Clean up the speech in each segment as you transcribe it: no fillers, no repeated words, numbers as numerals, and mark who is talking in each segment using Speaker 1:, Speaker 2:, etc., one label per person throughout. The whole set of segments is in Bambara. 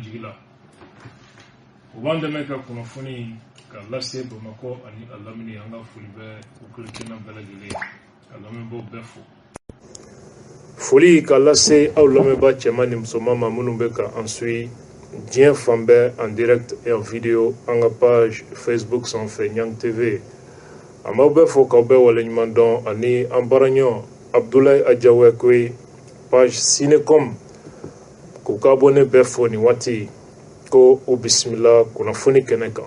Speaker 1: jigila o b'an dɛmɛ ka kunnafoni ka lase Bamakɔ ani a lamini an ka foli bɛ ukirikina bɛɛ lajɛlen ka lamɛnbaw bɛɛ fo. Foli ka lase aw lamɛnba cɛman ni musoman ma minnu bɛ ka an suit diɲɛ fan bɛɛ en direct et en vidéo an ka page Facebook sanfɛ Ɲang TV. An b'aw bɛɛ fo k'aw bɛɛ waleɲuman dɔn ani an baaraɲɔgɔn Abdoulaye Adjawe Koye page Cinecom k'u ka abonné bɛɛ fo nin waati ko u bisimila kunnafoni kɛnɛ kan.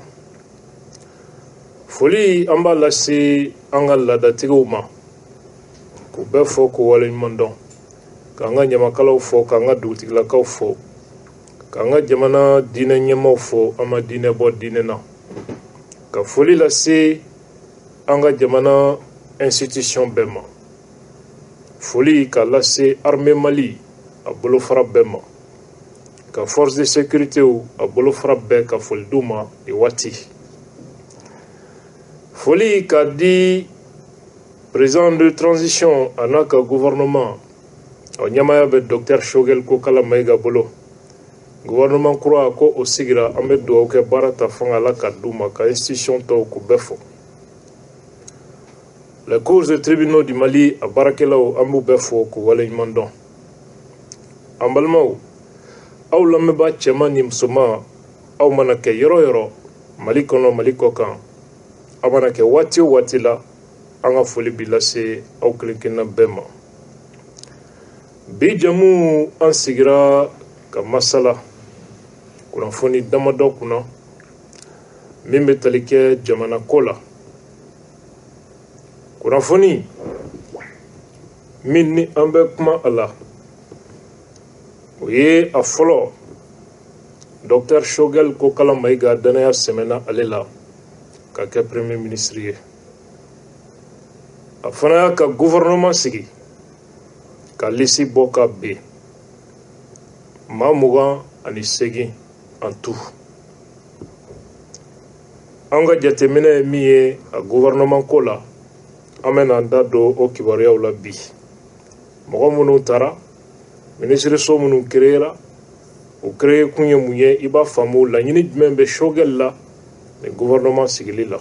Speaker 1: Foli an b'a lase an ka laadatigiw ma k'u bɛɛ fo k'u waleɲuman dɔn k'an ka ɲamakalaw fo k'an ka dugutigilakaw fo k'an ka jamana diinɛ ɲɛmaaw fo an ma diinɛ bɔ diinɛ na ka foli lase an ka jamana institution bɛɛ ma foli ka lase armée Mali a bolofara bɛɛ ma ka force de sécurité a bolofara bɛɛ ka foli d'u ma nin waati foli ka di président de transition a n'a ka gouvernement o ɲamaya bɛ docteur Choguel Kokala Mayiga bolo gouvernement kura ko o sigira an bɛ dugawu kɛ baara ta fanga la ka d'u ma ka institution tɔw k'u bɛɛ fo. Les cours et tribunaux du Mali a baarakɛlaw an b'u bɛɛ fo k'u waleɲuman dɔn. An balimaw aw lamɛnba cɛman ni musoman aw mana kɛ yɔrɔ o yɔrɔ Mali kɔnɔ Mali kɔ kan aw mana kɛ waati o waati la an ka foli bi lase aw kelenkelenna bɛɛ ma. Bi jamu an sigira ka masala kunnafoni damadɔ kunna min bɛ tali kɛ jamana ko la. Kunnafoni min ni an bɛ kuma a la o ye a fɔlɔ docteur Choguel Kokala Mayiga danaya sɛmɛnna ale la ka kɛ premier ministre ye. A fana y'a ka gouvernement sigi ka lisi bɔ ka ben maa 28 en tout. An ka jateminɛ ye min ye a gouvernement ko la an bɛna an da don o kibaruyaw la bi. Mɔgɔ minnu taara ministre so minnu créera o créer kun ye mun ye i b'a faamu laɲini jumɛn bɛ Choguel la ni gouvernement sigili la.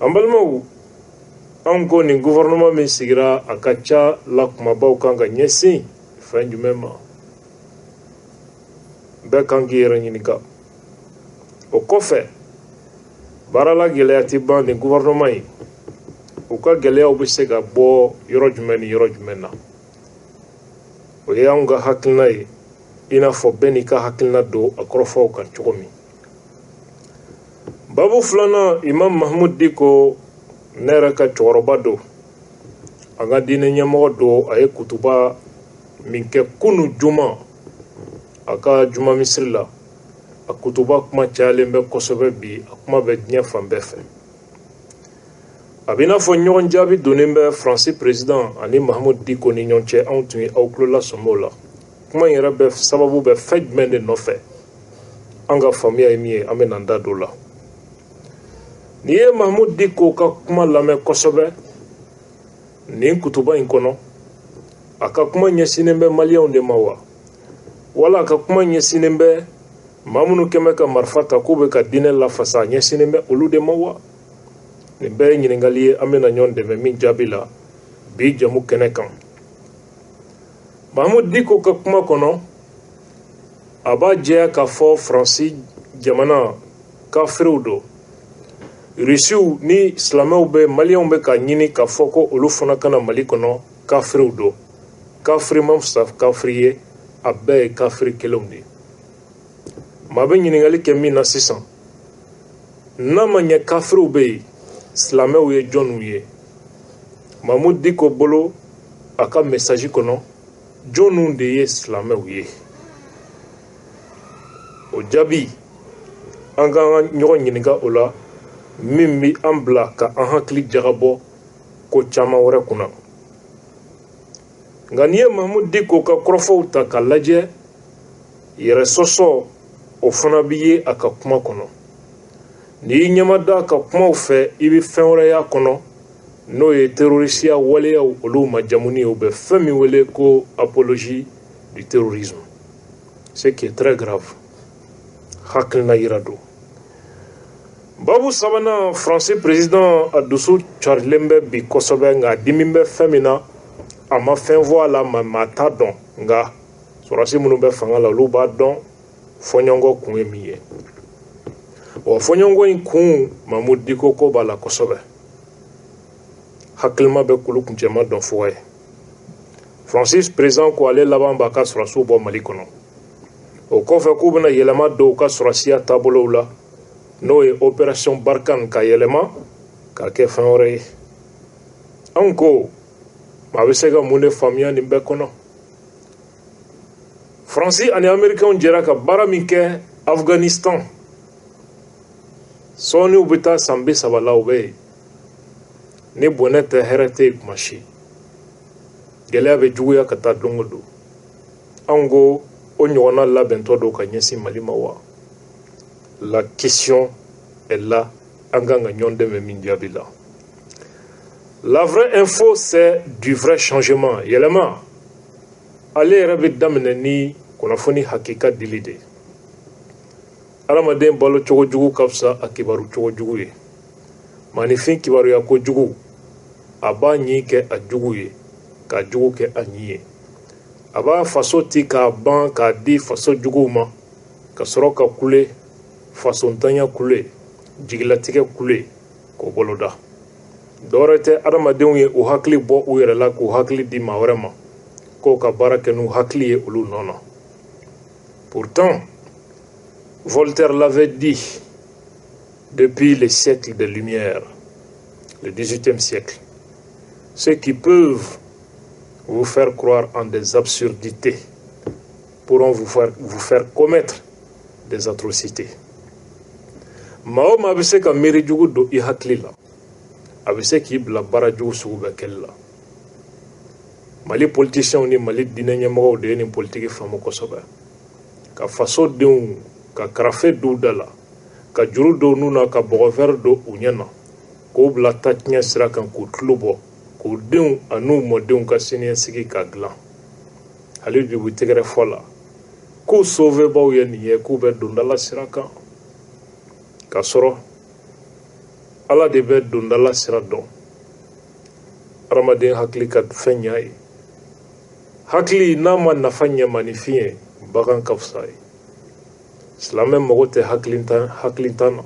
Speaker 1: An balimaw an ko nin gouvernement min sigira a ka ca la kumabaw kan ka ɲɛsin fɛn jumɛn ma bɛɛ kan k'i yɛrɛ ɲininka. O kɔfɛ baarala gɛlɛya tɛ ban nin gouvernement ye u ka gɛlɛyaw bɛ se ka bɔ yɔrɔ jumɛn ni yɔrɔ jumɛn na o ye anw ka hakilina ye i n'a fɔ bɛɛ n'i ka hakilina don a kɔrɔfɔw kan cogo min. Babu filanan Imam Mahmud Diko ne yɛrɛ ka cɛkɔrɔba don an ka diinɛ ɲɛmɔgɔ don a ye kutuba min kɛ kunu juma a ka juma misiri la a kutuba kuma cayalen bɛ kosɛbɛ bi a kuma bɛ diɲɛ fan bɛɛ fɛ. A bɛ i n'a fɔ ɲɔgɔn jaabi donnen bɛ Faransi président ani Mahmud Diko ni ɲɔgɔn cɛ anw tun ye aw tulo lasɔm'o la. Kuma in yɛrɛ bɛ sababu bɛ fɛn jumɛn de nɔfɛ an ka faamuya ye min ye an bɛ na an da don o la. N'i ye Mahmud Diko ka kuma lamɛn kosɛbɛ nin kutuba in kɔnɔ a ka kuma ɲɛsinnen bɛ maliyɛnw de ma wa wala a ka kuma ɲɛsinnen bɛ maa minnu kɛn bɛ ka marifa ta k'u bɛ ka diinɛ lafasa a ɲɛsinnen bɛ olu de ma wa. Nin bɛɛ ye ɲininkali ye an bɛna ɲɔgɔn dɛmɛ min jaabi la bi jamu kɛnɛ kan. Mahmud Diko ka kuma kɔnɔ a b'a jɛya k'a fɔ Faransi jamana kafiriw don. Rusiw ni silamɛw bɛ maliyɛnw bɛ ka ɲini k'a fɔ ko olu fana kana Mali kɔnɔ kafiriw don. Kafiri ma fisa kafiri ye a bɛɛ ye kafiri kelenw de. Maa bɛ ɲininkali kɛ min na sisan n'a ma ɲɛ kafiriw bɛ yen silamɛw ye jɔnw ye. Mahmud Diko bolo a ka message kɔnɔ jɔnw de ye silamɛw ye. O jaabi an ka ɲɔgɔn ɲininka o la min bi an bila ka an hakili jagabɔ ko caman wɛrɛ kunna. Nka n'i ye Mahmud Diko ka kɔrɔfɔw ta ka lajɛ yɛrɛ sɔsɔ o fana bi ye a ka kuma kɔnɔ. N'i y'i ɲɛmada a ka kumaw fɛ i bɛ fɛn wɛrɛ y'a kɔnɔ n'o ye terrorisiya waleyaw olu majamuni ye u bɛ fɛn min wele ko apologie du terrorisme. ce qui est très grave. Hakilina yira do. Babu sabana français président a dusu carilen bɛ bi kosɛbɛ nka dimi bɛ fɛn min na a ma fɛn fɔ a la maa t'a dɔn nka sɔrɔdasi minnu bɛ fanga la olu b'a dɔn fɔɲɔgɔnkɔ kun ye min ye. Fɔɲɔgɔnkɔ in kun Mamudu Diko ko b'a la kosɛbɛ. Hakilima bɛ kulu kuncɛma dɔn fɔ ye. Francis président ko ale laban b'a ka sɔrɔdasiw bɔ Mali kɔnɔ. O kɔfɛ k'u bɛna yɛlɛma don u ka sɔrɔdasiya taabolow la n'o ye opération Barkhane ka yɛlɛma k'a kɛ fɛn wɛrɛ ye. Anw ko a bɛ se ka mun de faamuya nin bɛɛ kɔnɔ. Faransi ani Américains jɛra ka baara min kɛ Afghanistan sɔɔni u bɛ taa san 30 la u bɛ yen. Ni bɔnɛ tɛ hɛrɛ tɛ yen kuma si. Gɛlɛya bɛ juguya ka taa don o don. Anw ko o ɲɔgɔnna labɛntɔ dɔw ka ɲɛsin Mali ma wa? La question est là. An kan ka ɲɔgɔn dɛmɛ min jaabi la. La vraie info c'est du vrai changement. Yɛlɛma ale yɛrɛ bɛ daminɛ ni kunnafoni hakika dili de. Adamaden balo cogo jugu ka fisa a kibaru cogo jugu ye. Maanifin kibaruya ko jugu a b'a ɲi kɛ a jugu ye ka jugu kɛ a ɲi ye. A b'a faso ti k'a ban k'a di faso juguw ma ka sɔrɔ ka kule fasontanya kule jigilatigɛ kule k'o boloda. Dɔwɛrɛ tɛ adamadenw ye u hakili bɔ u yɛrɛ la k'u hakili di maa wɛrɛ ma k'o ka baara kɛ n'u hakili ye olu nɔ na. Pourtant, Voltaire l'avait dit depuis les siècles des Lumières, le XVIIIe siècle. Ceux qui peuvent vous faire croire en des absurdités pourront vous faire commettre des atrocités. Maa bɛ se ka miiri jugu don I hakili la, a bɛ se k'i bila baara jugu sugu bɛɛ kɛli la. Mali politiciens ni Mali diinɛ ɲɛmɔgɔw de ye nin politiki faamu kosɛbɛ. Ka faso denw ka karafe don da la, ka juru don n'u na, ka bɔgɔfɛrɛ don u ɲɛ na, k'u bila tatiɲɛ sira kan k'u tulo bɔ, k'u denw an'u mɔdenw ka siniɲɛsigi ka dilan. Hali bi u tɛgɛrɛ fɔ la k'u sauvebaw ye nin ye k'u bɛ dondala sira kan. Ka sɔrɔ Ala de bɛ dondala sira dɔn. Adamaden hakili ka fɛn ɲa ye. Hakili n'a ma nafa ɲɛ maanifin ye bagan ka fisa ye. Silamɛ mago tɛ hakilitan na.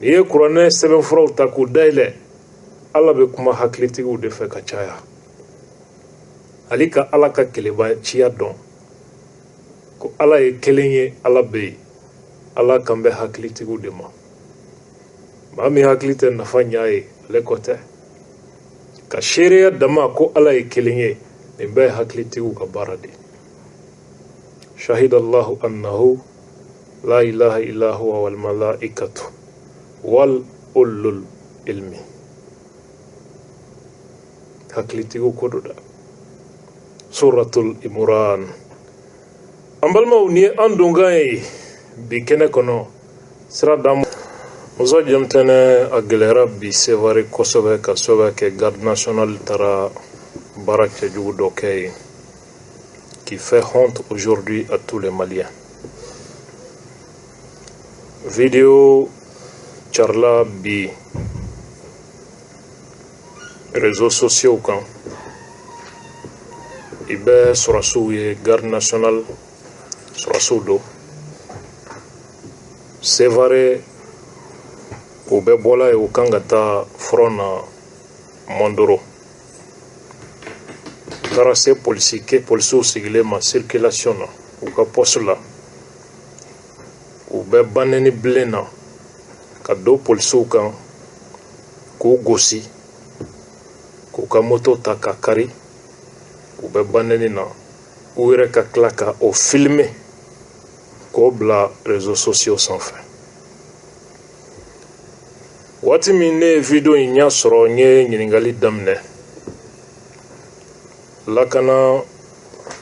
Speaker 1: N'i ye kuranɛ sɛbɛnfuraw ta k'u dayɛlɛ, Ala bɛ kuma hakilitigiw de fɛ ka caya. Hali ka Ala ka kelebaciya dɔn ko Ala ye kelen ye, Ala bɛ yen. Ala kan bɛ hakilitigiw de ma. Maa min hakili tɛ nafa ɲa ye ale kɔ tɛ. Ka seereya dama ko Ala ye kelen ye, nin bɛɛ ye hakilitigiw ka baara de. Shahida Allahu annahu la ilaha illa huwa wal malaikatu wal ulul ilmi. Hakilitigiw ko do da. Suratul Imran. An balimaw ni ye an donkan ye bi kɛnɛ kɔnɔ sira d'an muso denmisɛnnin a gɛlɛyara bi Sevare kosɛbɛ ka sababuya kɛ garde nationale taara baara cɛjugu dɔ kɛ yen qui fait honte aujourd'hui à tous les Maliens. Vidéo carila bi réseaux sociaux kan. I bɛ sɔrɔdasiw ye garde nationale sɔrɔdasiw don. Sevare u bɛ bɔla ye u kan ka taa front na Mondoro. U taara se polisiw sigilen ma circulation na u ka poste la. U bɛ banɛni bilen na ka don polisiw kan k'u gosi k'u ka moto ta ka kari. U bɛ banɛni na u yɛrɛ ka tila ka o filmer k'o bila réseaux sociaux sanfɛ. Waati min ne ye video in ɲa sɔrɔ n ye ɲininkali daminɛ. Lakana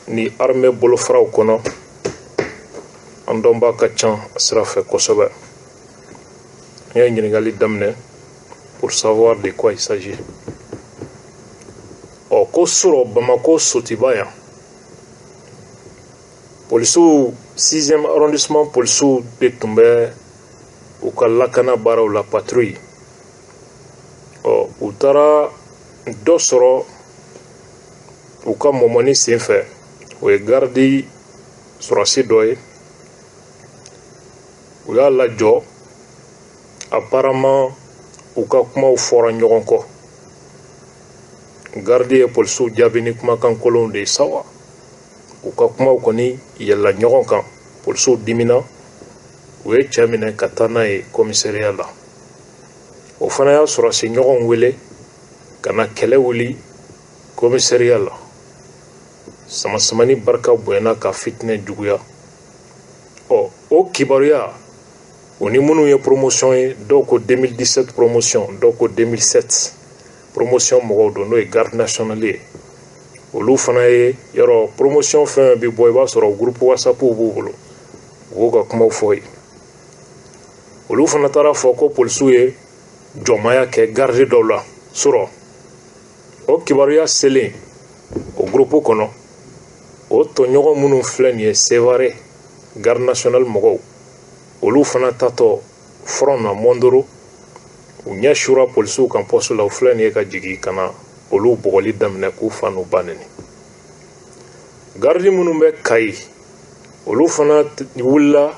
Speaker 1: ni armée bolofaraw kɔnɔ an dɔnbaa ka ca a sira fɛ kosɛbɛ. N ye ɲininkali daminɛ pour savoir de quoi il s'agit. Ko sɔrɔ Bamako Sotiba yan policiers 6e arrondissement policiers de tun bɛ u ka lakana baaraw la patrouille u taara dɔ sɔrɔ u ka mɔmɔni senfɛ o ye gardi sɔrɔsi dɔ ye u y'a lajɔ apparemment u ka kumaw fɔra ɲɔgɔn kɔ gardi ye polisiw jaabi ni kumakan kolonw de ye sawa u ka kumaw kɔni yɛlɛla ɲɔgɔn kan polisiw dimina u ye cɛ minɛ ka taa n'a ye commissariat la o fana y'a sɔrɔsi ɲɔgɔn wele ka na kɛlɛ wuli commissariat la samasamani barika bonyana ka fitinɛ juguya o kibaruya o ni minnu ye promotion ye dɔw ko 2017 promotion dɔw ko 2007 promotion mɔgɔw don n'o ye garde nationale ye olu fana ye yɔrɔ promotion fɛn bi bɔ i b'a sɔrɔ groupe whatsapp b'u bolo u b'u ka kumaw fɔ ye olu fana taara fɔ ko polisiw ye jɔnmaya kɛ garde dɔw la sɔrɔ o kibaruya selen o groupe kɔnɔ o tɔɲɔgɔn minnu filɛ nin ye Sevare garde nationale mɔgɔw olu fana tatɔ front na Mondoro u ɲɛ sura polisiw kan poste la u filɛ nin ye ka jigin ka na olu bɔgɔli daminɛ k'u fa n'u ba neni gardi minnu bɛ Kayi olu fana wulila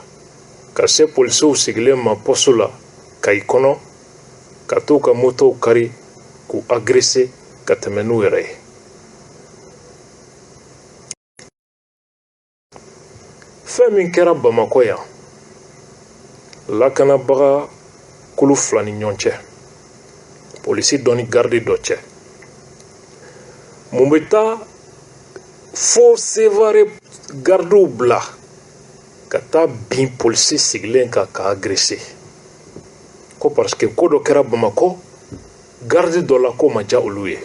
Speaker 1: ka se polisiw sigilen ma poste la Kayi kɔnɔ ka t'u ka motow kari k'u agresser ka tɛmɛ n'u yɛrɛ ye fɛn min kɛra Bamakɔ yan lakanabaga kulu fila ni ɲɔgɔn cɛ polisi dɔ ni gardi dɔ cɛ mun bɛ taa fo Sevare gardiw bila ka taa bin polisi sigilen kan ka agresser ko parce que ko dɔ kɛra Bamakɔ gardi dɔ la ko ma diya olu ye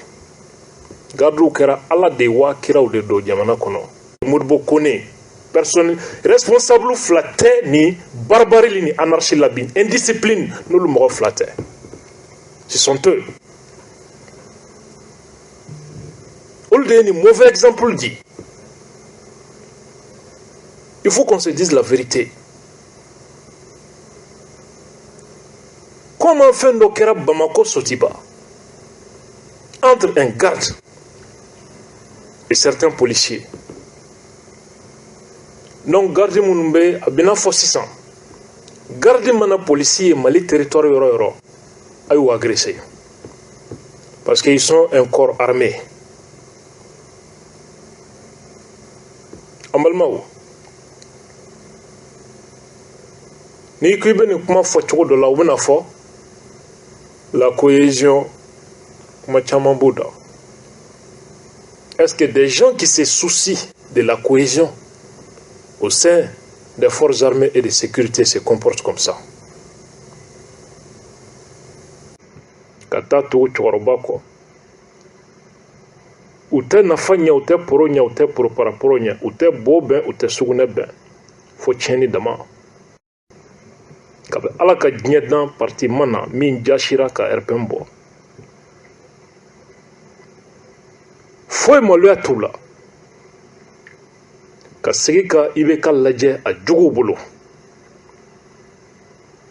Speaker 1: gardiw kɛra ala de waa kiraw de don jamana kɔnɔ Modibo Kone personne responsable fila tɛ ni barbarie ni anarchie la bi indiscipline n'olu mɔgɔ fila tɛ ce sont eux olu de ye ni mauvais exemple di il faut qu'on se dise la vérité comment fɛn dɔ kɛra Bamakɔ Sotiba entre un garde et certains policiers donc garde minnu bɛ a bɛna fɔ sisan garde mana policier Mali territoire yɔrɔ yɔrɔ a y'u agresser parce qu'ils sont un corps armé an balimaw n'i ko i bɛ nin kuma fɔ cogo dɔ la u bɛna fɔ la cohésion kuma caman b'o da est-ce que des gens qui se soucient de la cohésion au sein des forces armées et de sécurité se comportent comme ça ka taa tugu cɛkɔrɔba kɔ u tɛ nafa ɲɛ u tɛ poro ɲɛ u tɛ poroparaporo ɲɛ u tɛ bo bɛn u tɛ sugunɛ bɛn fo tiɲɛni dama kabi ala ka diɲɛ dan parti mana min jasira ka RPM bɔ foyi maloya t'u la ka segi ka IBK lajɛ a juguw bolo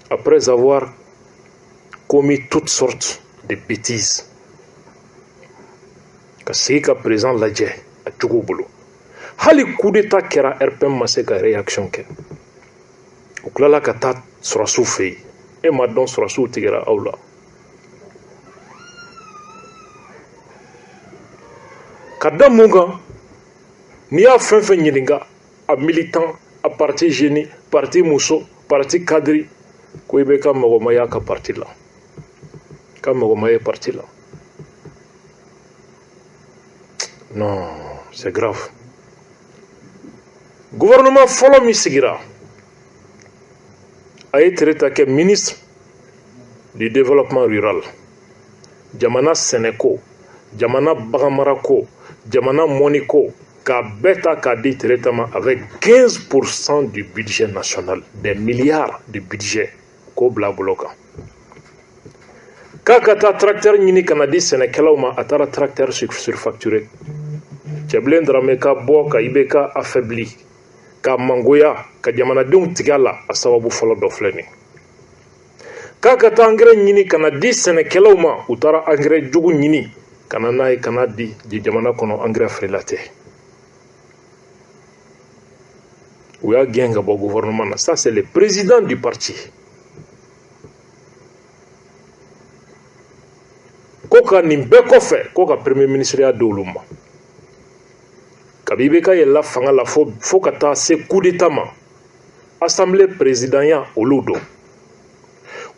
Speaker 1: après avoir commis toutes sortes de bêtises ka segi ka président lajɛ a juguw bolo hali coup d'état kɛra RPM ma se ka réaction kɛ u tilala ka taa sɔrɔsiw fɛ yen e ma dɔn sɔrɔsiw tigɛra aw la ka da mun kan n'i y'a fɛn fɛn ɲininka a militant a parti jeune parti muso parti cadre ko i bɛ ka mɔgɔmaya ka parti la ka mɔgɔmaya parti la non c'est grave gouvernement fɔlɔ min sigira a ye Tereta kɛ ministre du développement rural jamana sɛnɛko jamana baganmarako jamana mɔniko k'a bɛɛ ta k'a di Tereta ma avec 15% du budget national des milliards de budget k'o bila bolo kan k'a ka taa tracteur ɲini ka na di sɛnɛkɛlaw ma a taara tracteur surfacturé Cɛbilen Dramé ka bɔ ka IBK affaibli ka mangoya ka jamanadenw tigɛ la a sababu fɔlɔ dɔ filɛ nin k'a ka taa engrais ɲini ka na di sɛnɛkɛlaw ma u taara engrais jugu ɲini ka na n'a ye ka na di jamana kɔnɔ engrais feerela tɛ u y'a gɛn ka bɔ gouvernement na ça c'est le président du parti ko ka nin bɛɛ kɔfɛ ko ka premier ministre ya d'olu ma kabi bɛ ka yɛlɛla fanga la fo ka taa se coup d'état ma assemblée présidentielle olu don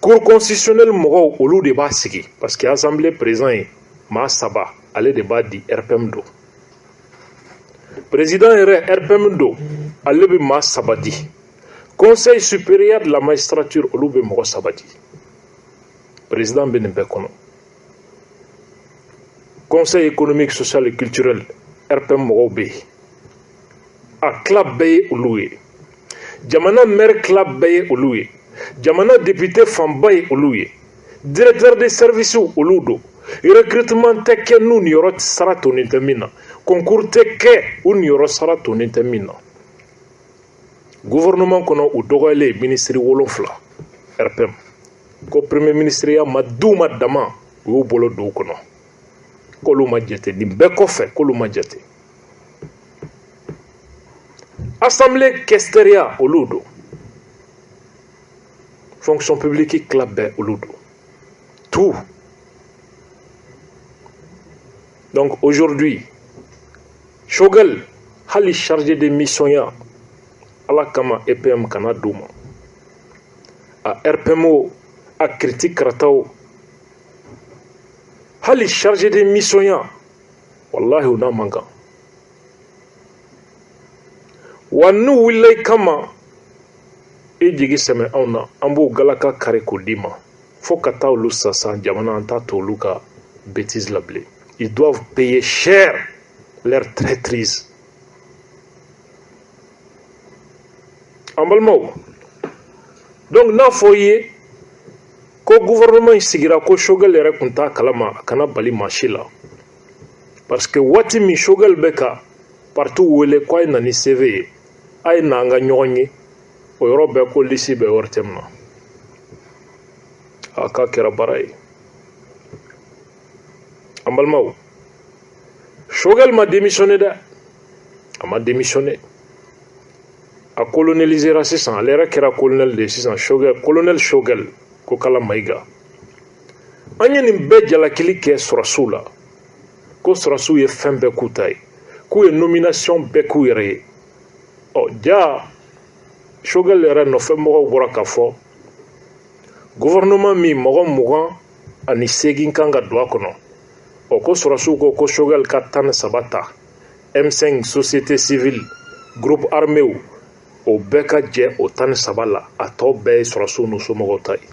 Speaker 1: cour constitutionnelle mɔgɔw olu de b'a sigi parce que assemblée président ye maa saba ale de b'a di RPM don président yɛrɛ RPM don ale bɛ maa saba di conseil supérieur de la magistrature olu bɛ mɔgɔ saba di président bɛ nin bɛɛ kɔnɔ conseil économique social et culturel RPM mɔgɔw bɛ yen a tila bɛɛ ye olu ye jamana maire tila bɛɛ ye olu ye jamana député fanba ye olu ye directeur de service olu don recrutement tɛ kɛ n'u niyɔrɔ sara tonnen tɛ min na concours tɛ kɛ u niyɔrɔ sara tonnen tɛ min na gouvernement kɔnɔ u dɔgɔyalen ministre 7 RPM ko premier ministre ya ma d'u ma dama u y'u bolo don u kɔnɔ k'olu ma jate nin bɛɛ kɔfɛ k'olu ma jate assemblée questeria olu don fonction publique tila bɛɛ olu don tout donc aujourd'hui Choguel hali chargé de mission ya ala kama EPM kana d'u ma a RPMO a critique karataw hali chargé de mission ya wallahi u n'a man kan wa n'u wulila kama e jigi sɛmɛ anw na an b'u galaka kari k'o di ma fo ka taa olu sasa jamana an t'a to olu ka bêtise la bilen ils doivent payer cher leur traîtrise an balimaw donc n'a fɔ ye ko gouvernement in sigira ko Choguel yɛrɛ kun t'a kalama a kana bali maa si la parce que waati min Choguel bɛ ka parti wele ko a ye na ni CV ye a ye na an ka ɲɔgɔn ye o yɔrɔ bɛɛ ko lisi bɛ wari tɛ min na a k'a kɛra baara ye an balimaw Choguel ma démissionné dɛ a ma démissionné a colonialisera sisan ale yɛrɛ kɛra colonel de sisan colonel Choguel ko kala Mayiga an ye nin bɛɛ jalakili kɛ sɔrɔsiw la ko sɔrɔsiw ye fɛn bɛɛ k'u ta ye k'u ye nomination bɛɛ k'u yɛrɛ ye ja Choguel yɛrɛ nɔfɛmɔgɔw bɔra ka fɔ gouvernement min mɔgɔ 28 kan ka don a kɔnɔ ko sɔrɔsiw ko Choguel ka 13 ta M5 société civile groupe armé o bɛɛ ka jɛ o 13 la a tɔ bɛɛ ye sɔrɔsiw n'u somɔgɔw ta ye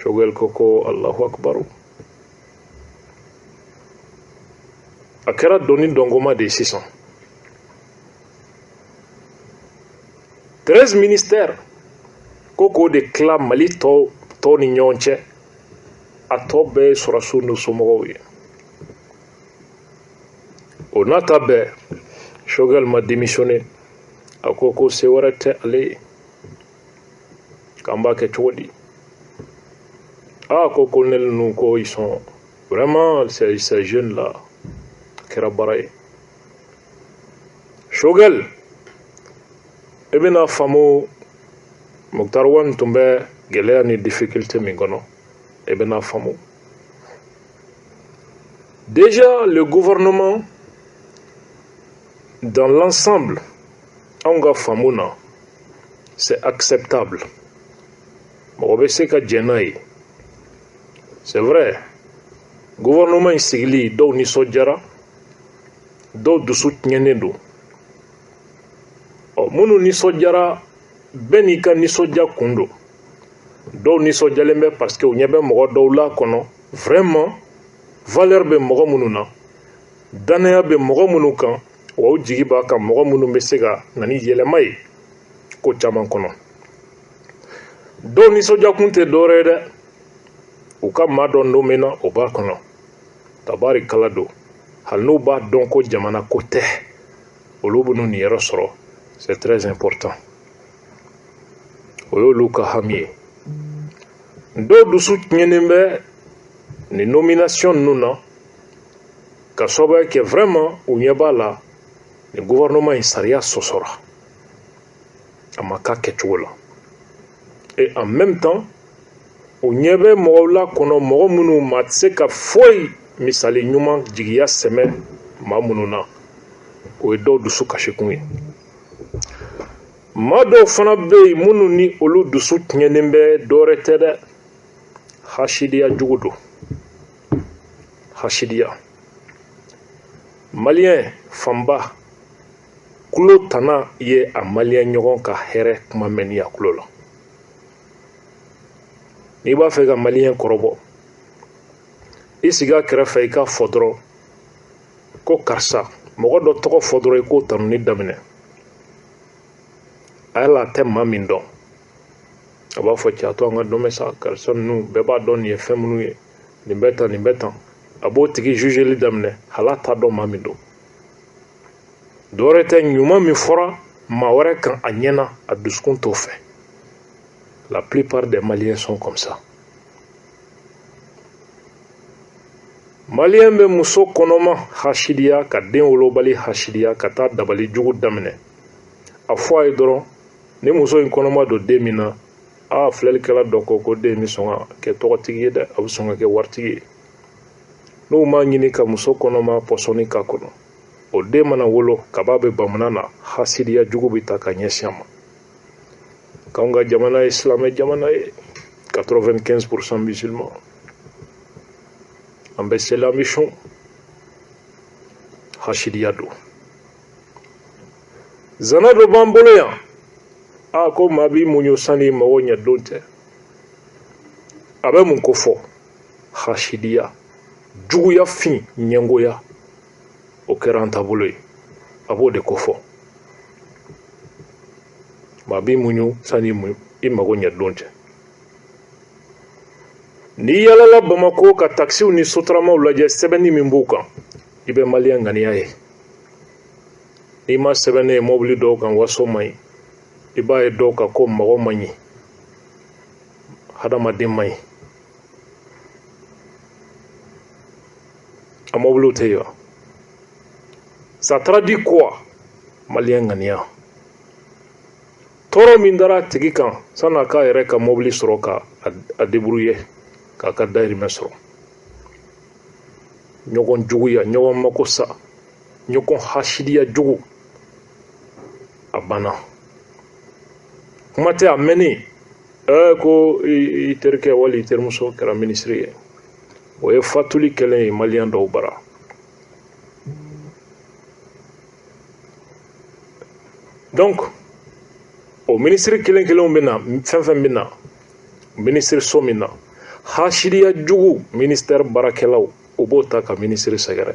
Speaker 1: Choguel ko Allahu akbar a kɛra dɔnni dɔngoma de sisan 13 ministères k'o de tila Mali tɔw ni ɲɔgɔn cɛ a tɔ bɛɛ ye sɔrɔsiw n'u somɔgɔw ye o n'a ta bɛɛ Choguel ma démissionné a ko se wɛrɛ tɛ ale ye k'an b'a kɛ cogo di ko colonel ninnu ko ils sont vraiment ces jeunes là kɛra baara ye Choguel e bɛna faamu Muktar Wan tun bɛ gɛlɛya ni difficulté min kɔnɔ e bɛna faamu déjà le gouvernement dans l'ensemble anw ka faamu na c'est acceptable mɔgɔ bɛ se ka jɛn n'a ye c'est vrai gouvernement in sigili dɔw nisɔndiyara dɔw dusu tiɲɛnen don minnu nisɔndiyara bɛɛ n'i ka nisɔndiya kun don dɔw nisɔndiyalen bɛ parce que u ɲɛ bɛ mɔgɔ dɔw la kɔnɔ vraiment valeur bɛ mɔgɔ minnu na danaya bɛ mɔgɔ minnu kan wa u jigi b'a kan mɔgɔ minnu bɛ se ka na ni yɛlɛma ye ko caman kɔnɔ dɔw nisɔndiya kun tɛ dɔwɛrɛ ye dɛ u ka maa dɔ nomena o b'a kɔnɔ tabarikala don hali n'u b'a dɔn ko jamana ko tɛ olu b'u ni yɛrɛ sɔrɔ c'est très important o y'olu ka hami ye dɔw dusu tiɲɛnen bɛ ni nomination ninnu na ka sababuya kɛ vraiment u ɲɛ b'a la ni gouvernement in sariya sɔsɔra a ma k'a kɛcogo la et en même temps u ɲɛ bɛ mɔgɔw la kɔnɔ mɔgɔ minnu ma tɛ se ka foyi misali ɲuman jigiya sɛmɛ maa minnu na o ye dɔw dusu kasikun ye maa dɔw fana bɛ yen minnu ni olu dusu tiɲɛnen bɛ dɔwɛrɛ tɛ dɛ hasidiya jugu don hasidiya maliyɛn fanba kulo tana ye a maliyɛn ɲɔgɔn ka hɛrɛ kuma mɛn ni a kulo la n'i b'a fɛ ka maliyɛn kɔrɔbɔ i sigi a kɛrɛfɛ i k'a fɔ dɔrɔn ko karisa mɔgɔ dɔ tɔgɔ fɔ dɔrɔn i k'o tanuni daminɛ a yala a tɛ maa min dɔn a b'a fɔ cɛ to an ka dɔn bɛ sa karisa ninnu bɛɛ b'a dɔn nin ye fɛn minnu ye nin bɛ tan nin bɛ tan a b'o tigi jugeli daminɛ hala t'a dɔn maa min don dɔwɛrɛ tɛ ɲuman min fɔra maa wɛrɛ kan a ɲɛna a dusukun t'o fɛ la plupart des Maliens sont comme ça Malien bɛ muso kɔnɔma hasidiya ka den wolobali hasidiya ka taa dabali jugu daminɛ a fɔ a ye dɔrɔn ni muso in kɔnɔma don den min na filɛlikɛla dɔ ko den bɛ sɔn ka kɛ tɔgɔtigi ye dɛ a bɛ sɔn ka kɛ waritigi ye n'u m'a ɲini ka muso kɔnɔma pɔsɔni k'a kɔnɔ o den mana wolo kaba bɛ bamanan na hasidiya jugu bɛ ta ka ɲɛsin a ma k'anw ka jamana ye silamɛ jamana ye 95% musulman an bɛ c'est l'ambition hasidiya don zana dɔ b'an bolo yan ko maa b'i muɲu sani mago ɲɛ don tɛ a bɛ mun ko fɔ hasidiya juguya fin ɲɛngoya o kɛra an taabolo ye a b'o de ko fɔ maa b'i muɲu sani i mago ɲɛ don tɛ n'i yalala Bamako ka taxiw ni sotaramaw lajɛ sɛbɛnni min b'u kan i bɛ maliyɛn ŋaniya ye n'i ma sɛbɛnni ye mobili dɔw kan waso man ɲi i b'a ye dɔw kan ko mɔgɔ man ɲi hadamaden man ɲi a mobiliw tɛ yen wa ça traduit quoi maliyɛn ŋaniya tɔɔrɔ min dara a tigi kan san'a k'a yɛrɛ ka mobili sɔrɔ ka a débrouiller k'a ka dahirimɛ sɔrɔ ɲɔgɔn juguya ɲɔgɔn mako sa ɲɔgɔn hasidiya jugu a banna kuma tɛ a mɛnni ko i terikɛ wali i terimuso kɛra minisiri ye o ye fatuli kɛlen ye maliyɛn dɔw bara donc o minisiri kelen kelenw bɛ na fɛn fɛn bɛ na minisiri so min na hasidiya jugu ministère baarakɛlaw o b'o ta ka minisiri sɛgɛrɛ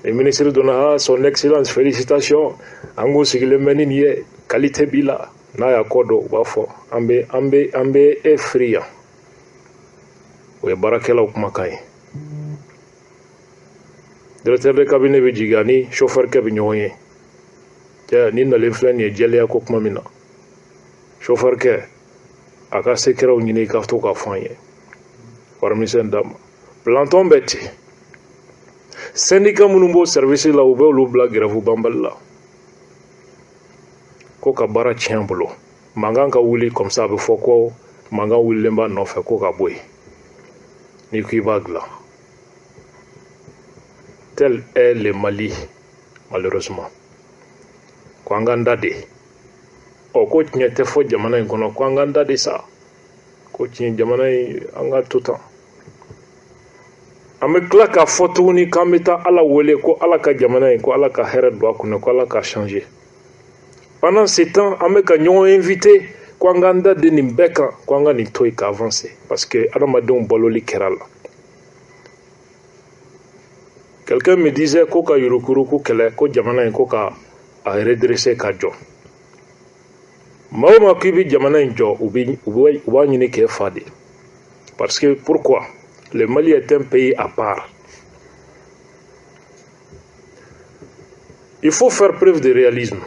Speaker 1: ni minisiri donna son excellence félicitations an ko sigilen bɛ ni nin ye qualité b'i la n'a y'a kɔ dɔn u b'a fɔ an bɛ e firi yan o ye baarakɛlaw kumakan ye directeur de cabinet bɛ jigin ani chauffeur kɛ bɛ ɲɔgɔn ye cɛ ni nalen filɛ nin ye jɛlenya ko kuma min na chauffeur kɛ a ka secrets ɲini i ka to k'a fɔ an ye warimisɛn d'a ma planton bɛ ten syndicat minnu b'o service la u bɛ olu bila grève banbali la ko ka baara tiɲɛ bolo mankan ka wuli comme ça a bɛ fɔ ko mankan wulilen b'a nɔfɛ ko ka bɔ yen n'i ko i b'a dilan tel est le Mali malheureusement ko an k'an da de ko tiɲɛ tɛ fɔ jamana in kɔnɔ ko an k'an da de sa ko tiɲɛ jamana in an ka to tan an bɛ tila k'a fɔ tuguni k'an bɛ taa Ala wele ko Ala ka jamana in ko Ala ka hɛrɛ don a kunna ko Ala ka changer pendant ce temps an bɛ ka ɲɔgɔn invité ko an k'an da de nin bɛɛ kan ko an ka nin to yen ka avancer parce que adamadenw baloli kɛra la quelqu'un me disait ko ka yurukuruku kɛlɛ ko jamana in ko ka a redresser ka jɔ maa o maa k'i bɛ jamana in jɔ u b'a ɲini k'e fa de parce que pourquoi le Mali est un pays à part il faut faire preuve de réalisme.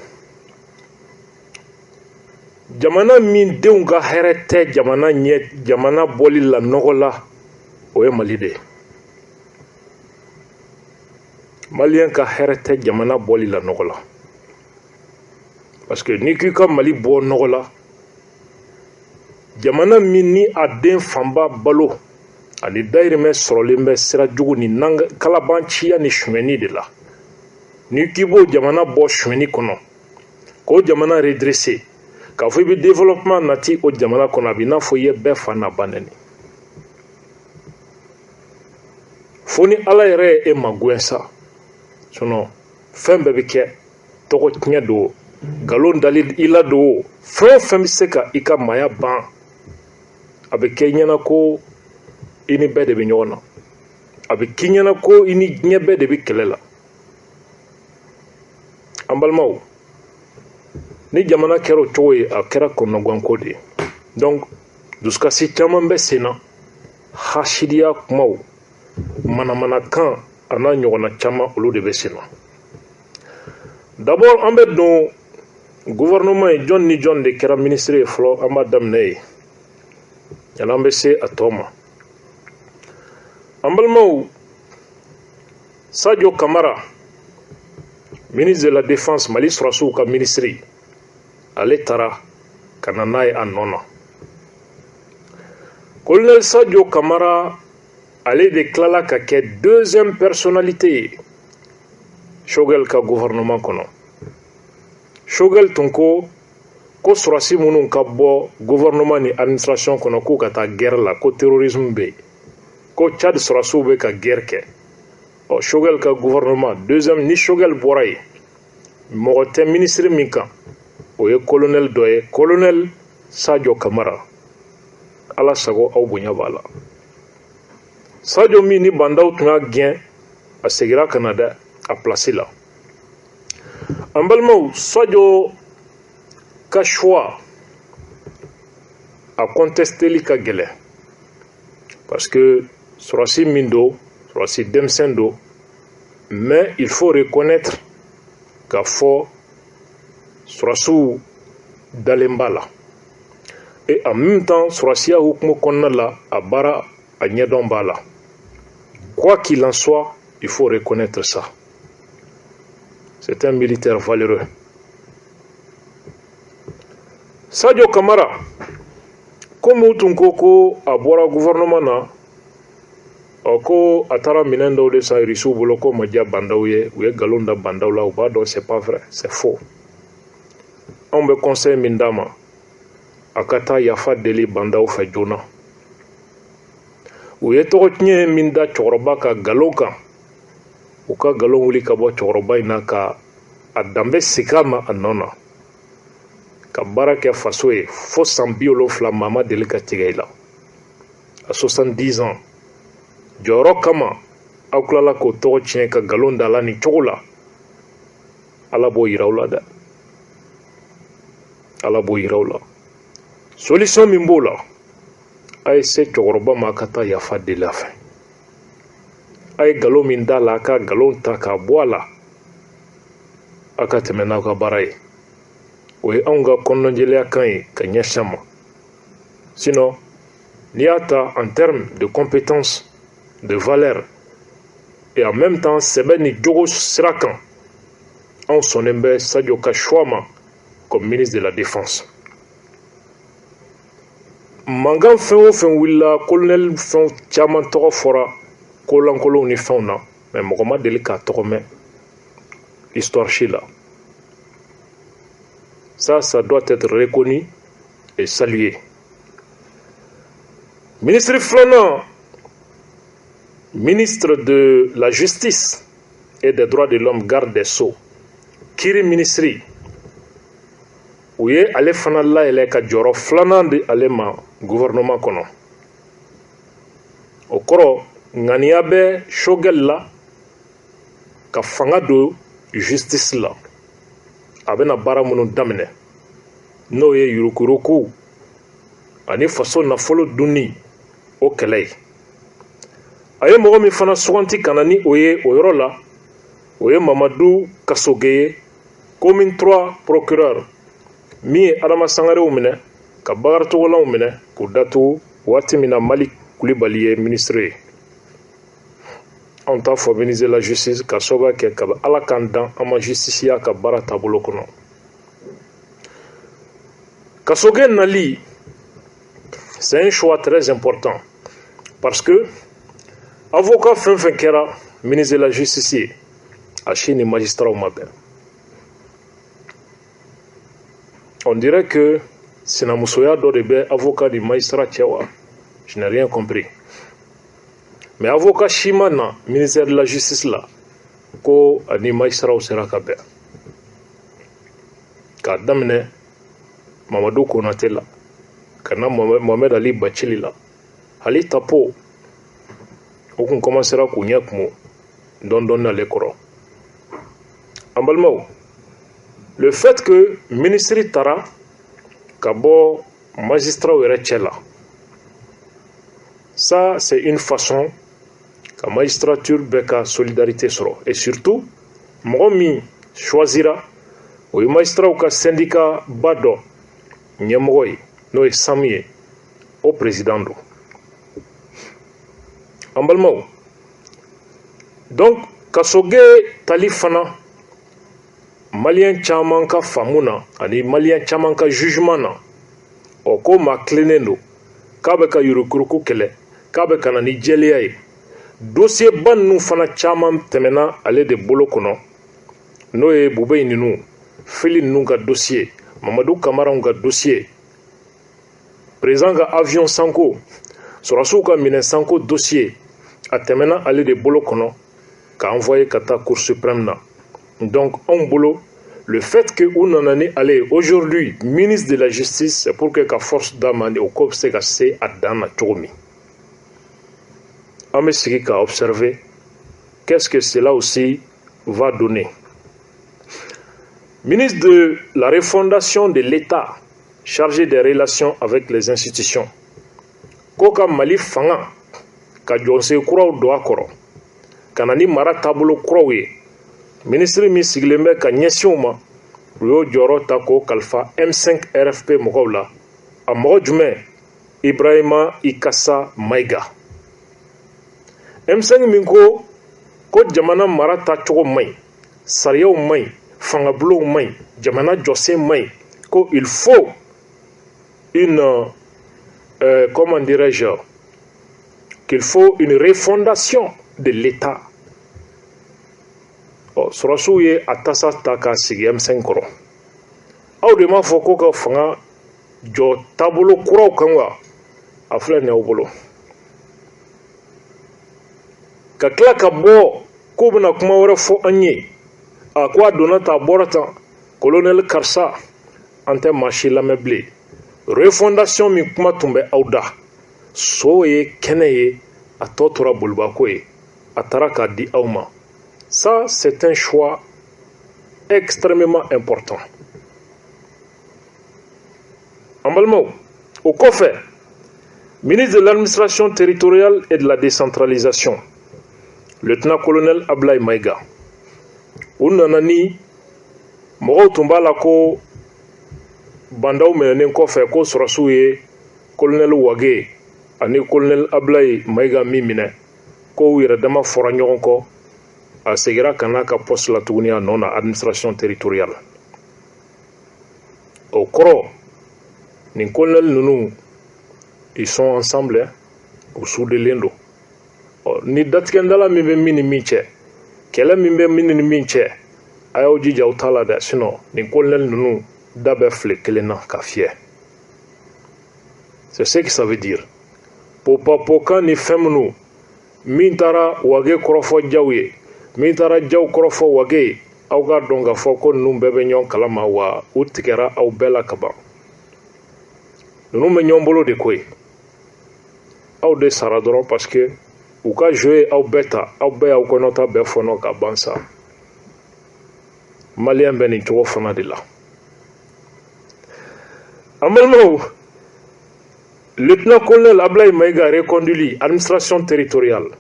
Speaker 1: Jamana min denw ka hɛrɛ tɛ jamana bɔli la nɔgɔ la o ye Mali de ye. Malien ka hɛrɛ tɛ jamana bɔli la nɔgɔ la. Parce que ni k'i ka Mali bɔ nɔgɔ la, jamana min ni a den fanba balo ani dayirimɛ sɔrɔlen bɛ sira jugu ni kalabanciya ni suɲɛni de la. Ni k'i b'o jamana bɔ suɲɛni kɔnɔ, k'o jamana redresser, k'a fɔ i bɛ développement nati o jamana kɔnɔ, a bɛ i n'a fɔ i ye bɛɛ fa n'a ba nɛni. Fo ni Ala yɛrɛ ye e magoya sa, sinon fɛn bɛɛ bɛ kɛ tɔgɔ tiɲɛ don, nkalon dali i la don, fɛn o fɛn bɛ se ka i ka maaya ban, a bɛ kɛ i ɲɛna ko i ni bɛɛ de bɛ ɲɔgɔn na, a bɛ k'i ɲɛna ko i ni diɲɛ bɛɛ de bɛ kɛlɛ la. An balimaw, ni jamana kɛra o cogo ye, a kɛra kɔnɔganko de ye. Donc dusukasi caman bɛ sen na, hasidiya kumaw, manamanakan a n'a ɲɔgɔnna caman olu de bɛ sen na. D'abord an bɛ don gouvernement ye jɔn ni jɔn de kɛra ministre ye fɔlɔ, an b'a daminɛ ye yanni an bɛ se a tɔ ma. An balimaw, Sadio Kamara, ministre de la Défense, Mali sɔrɔsiw ka ministre, ale taara ka na n'a ye a nɔ na. Colonel Sadio Kamara, ale de tilala ka kɛ deuxième personnalité ye Choguel ka gouvernement kɔnɔ. Choguel tun ko sɔrɔsi minnu ka bɔ gouvernement ni administration kɔnɔ k'u ka taa guerre la, ko terrorisme bɛ yen, ko Tchad sɔrɔsiw bɛ ka guerre kɛ. Choguel ka gouvernement deuxième, ni Choguel bɔra yen, mɔgɔ tɛ ministre min kan, o ye colonel dɔ ye, colonel Sadio Kamara. Ala sago aw bonya b'a la. Sadio min ni bandaw tun y'a gɛn, a segira ka na dɛ a place la. An balimaw, Sadio ka choix a contesteli ka gɛlɛn, parce que sɔrɔsi min don, sɔrɔsi denmisɛn don, mais il faut reconnaître k'a fɔ sɔrɔsiw dalen b'a la. Et en même temps, sɔrɔsiya hukumu kɔnɔna la, a baara a ɲɛdɔn b'a la. Quoi qu'il en soit, il faut reconnaître ça. C'est un militaire valeureux. Sadio Kamara, comme tun ko a bɔra gouvernement na, ko a taara minɛn dɔw de san irisiw bolo ko ma diya bandaw ye, u ye nkalon da bandaw la, u b'a dɔn c'est pas vrai, c'est faux. Anw bɛ conseil min d'a ma, a ka taa yafa deli bandaw fɛ joona. U ye tɔgɔ tiɲɛ min da cɛkɔrɔba ka nkalon kan, u ka nkalon wuli ka bɔ cɛkɔrɔba in na, ka a danbe segin a ma a nɔ na, ka baara kɛ faso ye fo san 70 maa ma deli ka tigɛ i la. À 70 ans, jɔyɔrɔ kama aw tilala k'o tɔgɔ tiɲɛ ka nkalon da la nin cogo la, Ala b'o yira aw la dɛ. Ala b'o yira aw la. Solution min b'o la, a ye se cɛkɔrɔba ma, a ka taa yafa deli a fɛ. A ye nkalon min da la, a ka nkalon ta k'a bɔ a la, a ka tɛmɛ n'aw ka baara ye. O ye anw ka kɔnɔnajɛlenya kan ye ka ɲɛsin a ma. Sinon, n'i y'a ta en termes de compétences, de valeur, et en même temps sɛbɛ ni jogo sira kan, anw sɔnnen bɛ Sadio ka choix ma comme ministre de la Défense. Mangan fɛn o fɛn wulila, colonel fɛn caman tɔgɔ fɔra kolankolonw ni fɛnw na, mais mɔgɔ ma deli k'a tɔgɔ mɛn histoire si la. Ça doit être reconnu et salué. Ministre filanan, ministre de la Justice et des Droits de l'Homme, garde des Sceaux, Kiri ministri, u ye ale fana layɛlɛ ka jɔyɔrɔ filanan di ale ma gouvernement kɔnɔ. O kɔrɔ, ŋaniya bɛ Choguel la ka fanga don justice la. A bɛna baara minnu daminɛ, n'o ye yurukuruku ani faso nafolo dunni, o kɛlɛ ye. A ye mɔgɔ min fana suganti ka na ni o ye o yɔrɔ la, o ye Mamadou Kassogeye commune 3 procureur min ye Adama Sangarew minɛ ka Bakari minɛ k'u datugu waati min na Malik Kulibali ye ministre ye. Anw t'a fɔ ministre de la justice ka sababuya kɛ ka Ala k'an dan an ma justiciya ka baara taabolo kɔnɔ. Kassogeye nali, c'est un choix très important parce que avocat fɛn fɛn kɛra ministre de la justice ye a si ni magistrat ma bɛn. On dirait que sinamusoya dɔ de bɛ avocat ni magistrat cɛ wa? Je n'ai rien compris. Mais avocat si ma na ministère de la justice la ko ani magistrat sera ka bɛn. K'a daminɛ Mamadou Konate la ka na Mohamed Ali Bachili la hali tapo o kun commencera k'u ɲɛ kumu dɔɔni ale kɔrɔ. An balimaw, le fait que ministre taara ka bɔ magistrat yɛrɛ cɛ la, ça c'est une façon ka magistrature bɛɛ ka solidarité sɔrɔ, et surtout mɔgɔ min choisira o ye magistrat ka syndicat ba dɔ ɲɛmɔgɔ ye n'o ye SAMU ye, o président do. An balimaw, donc Kassogeye tali fana malien caman ka faamu na ani malien caman ka jugement na o ko ma tilennen do k'a bɛ ka yurukuruku kɛlɛ, k'a bɛ ka na ni jɛlenya ye. Dossier ba ninnu fana caman tɛmɛna ale de bolo kɔnɔ n'o ye Bube ninnu, Fili ninnu ka dossier, Mamadou Kamara ka dossier, président ka avion sanko, Sɔrɔsiw ka minɛ sanko dossier a tɛmɛna ale de bolo kɔnɔ k'a envoyé ka taa Cour suprême na. Donc en bolo, le fait que on en est allé aujourd'hui ministre de la justice, c'est pour que la force d'amende au COP se casse à Dana Togomi. On a observer qu'est-ce que cela aussi va donner. Ministre de la refondation de l'État chargé des relations avec les institutions. Koka Mali Fanga, ka Jonse Kuraw do akoro, kanani mara tabolo kuraw ye. Ministre mi sigilen bɛ ka ɲɛsinw ma u y'o jɔyɔrɔ ta k'o kalifa M5 RFP mɔgɔw la, a mɔgɔ jumɛn? Ibrahima Ikasa Maïga. M5 min ko jamana mara tacogo man ɲi, sariyaw man ɲi, fangabulonw man ɲi, jamana jɔsen man ɲi, ko il faut une comment dirais-je, qu'il faut une refondation de l'État. Sɔrɔsiw ye a tasa ta k'a sigi M5 kɔrɔ. Aw de m'a fɔ ko ka fanga jɔ taabolo kuraw kan wa? A filɛ nin y'aw bolo. Ka tila ka bɔ k'u bɛna kuma wɛrɛ fɔ an ye, a ko a donna ta a bɔra tan, colonel karisa, an tɛ maa si lamɛn bilen. Refondation min kuma tun bɛ aw da, so ye kɛnɛ ye, a tɔ tora bolibako ye, a taara k'a di aw ma. Ça, c'est un choix extrêmement important. En balimaw, au kɔfɛ, ministre de l'administration territoriale et de la décentralisation, lieutenant-colonel Ablaye Maïga, u nana ni mɔgɔw tun b'a la ko bandaw minɛnen kɔfɛ ko sɔrɔsiw ye colonel Wage ani colonel Ablaye Maïga min minɛ ko u yɛrɛ dama fɔra ɲɔgɔn kɔ, a segira ka n'a ka poste la tuguni a nɔ na administration territoriale. O kɔrɔ, nin colonel ninnu, ils sont ensemble, u soudelen do. Ni datigɛndala min bɛ min ni min cɛ, kɛlɛ min bɛ min ni min cɛ, a y'aw jija aw t'a la dɛ, sinon nin colonel ninnu da bɛ file kelen na ka fiyɛ. C'est ce que ça veut dire. Popapokan ni fɛn minnu min taara Wage kɔrɔfɔ jaw ye, min taara jaw kɔrɔfɔ Wage ye, aw ka dɔn k'a fɔ ko ninnu bɛɛ bɛ ɲɔgɔn kalama wa u tigɛra aw bɛɛ la ka ban. Ninnu bɛ ɲɔgɔn bolo de koyi. Aw de sara dɔrɔn parce que u ka jouer aw bɛɛ ta, aw bɛɛ y'aw kɔnɔta bɛɛ fɔnɔ ka ban sa. Malien bɛ nin cogo fana de la. En balimaw, lieutenant-colonel Ablaye Maïga reconduit l'administration territoriale.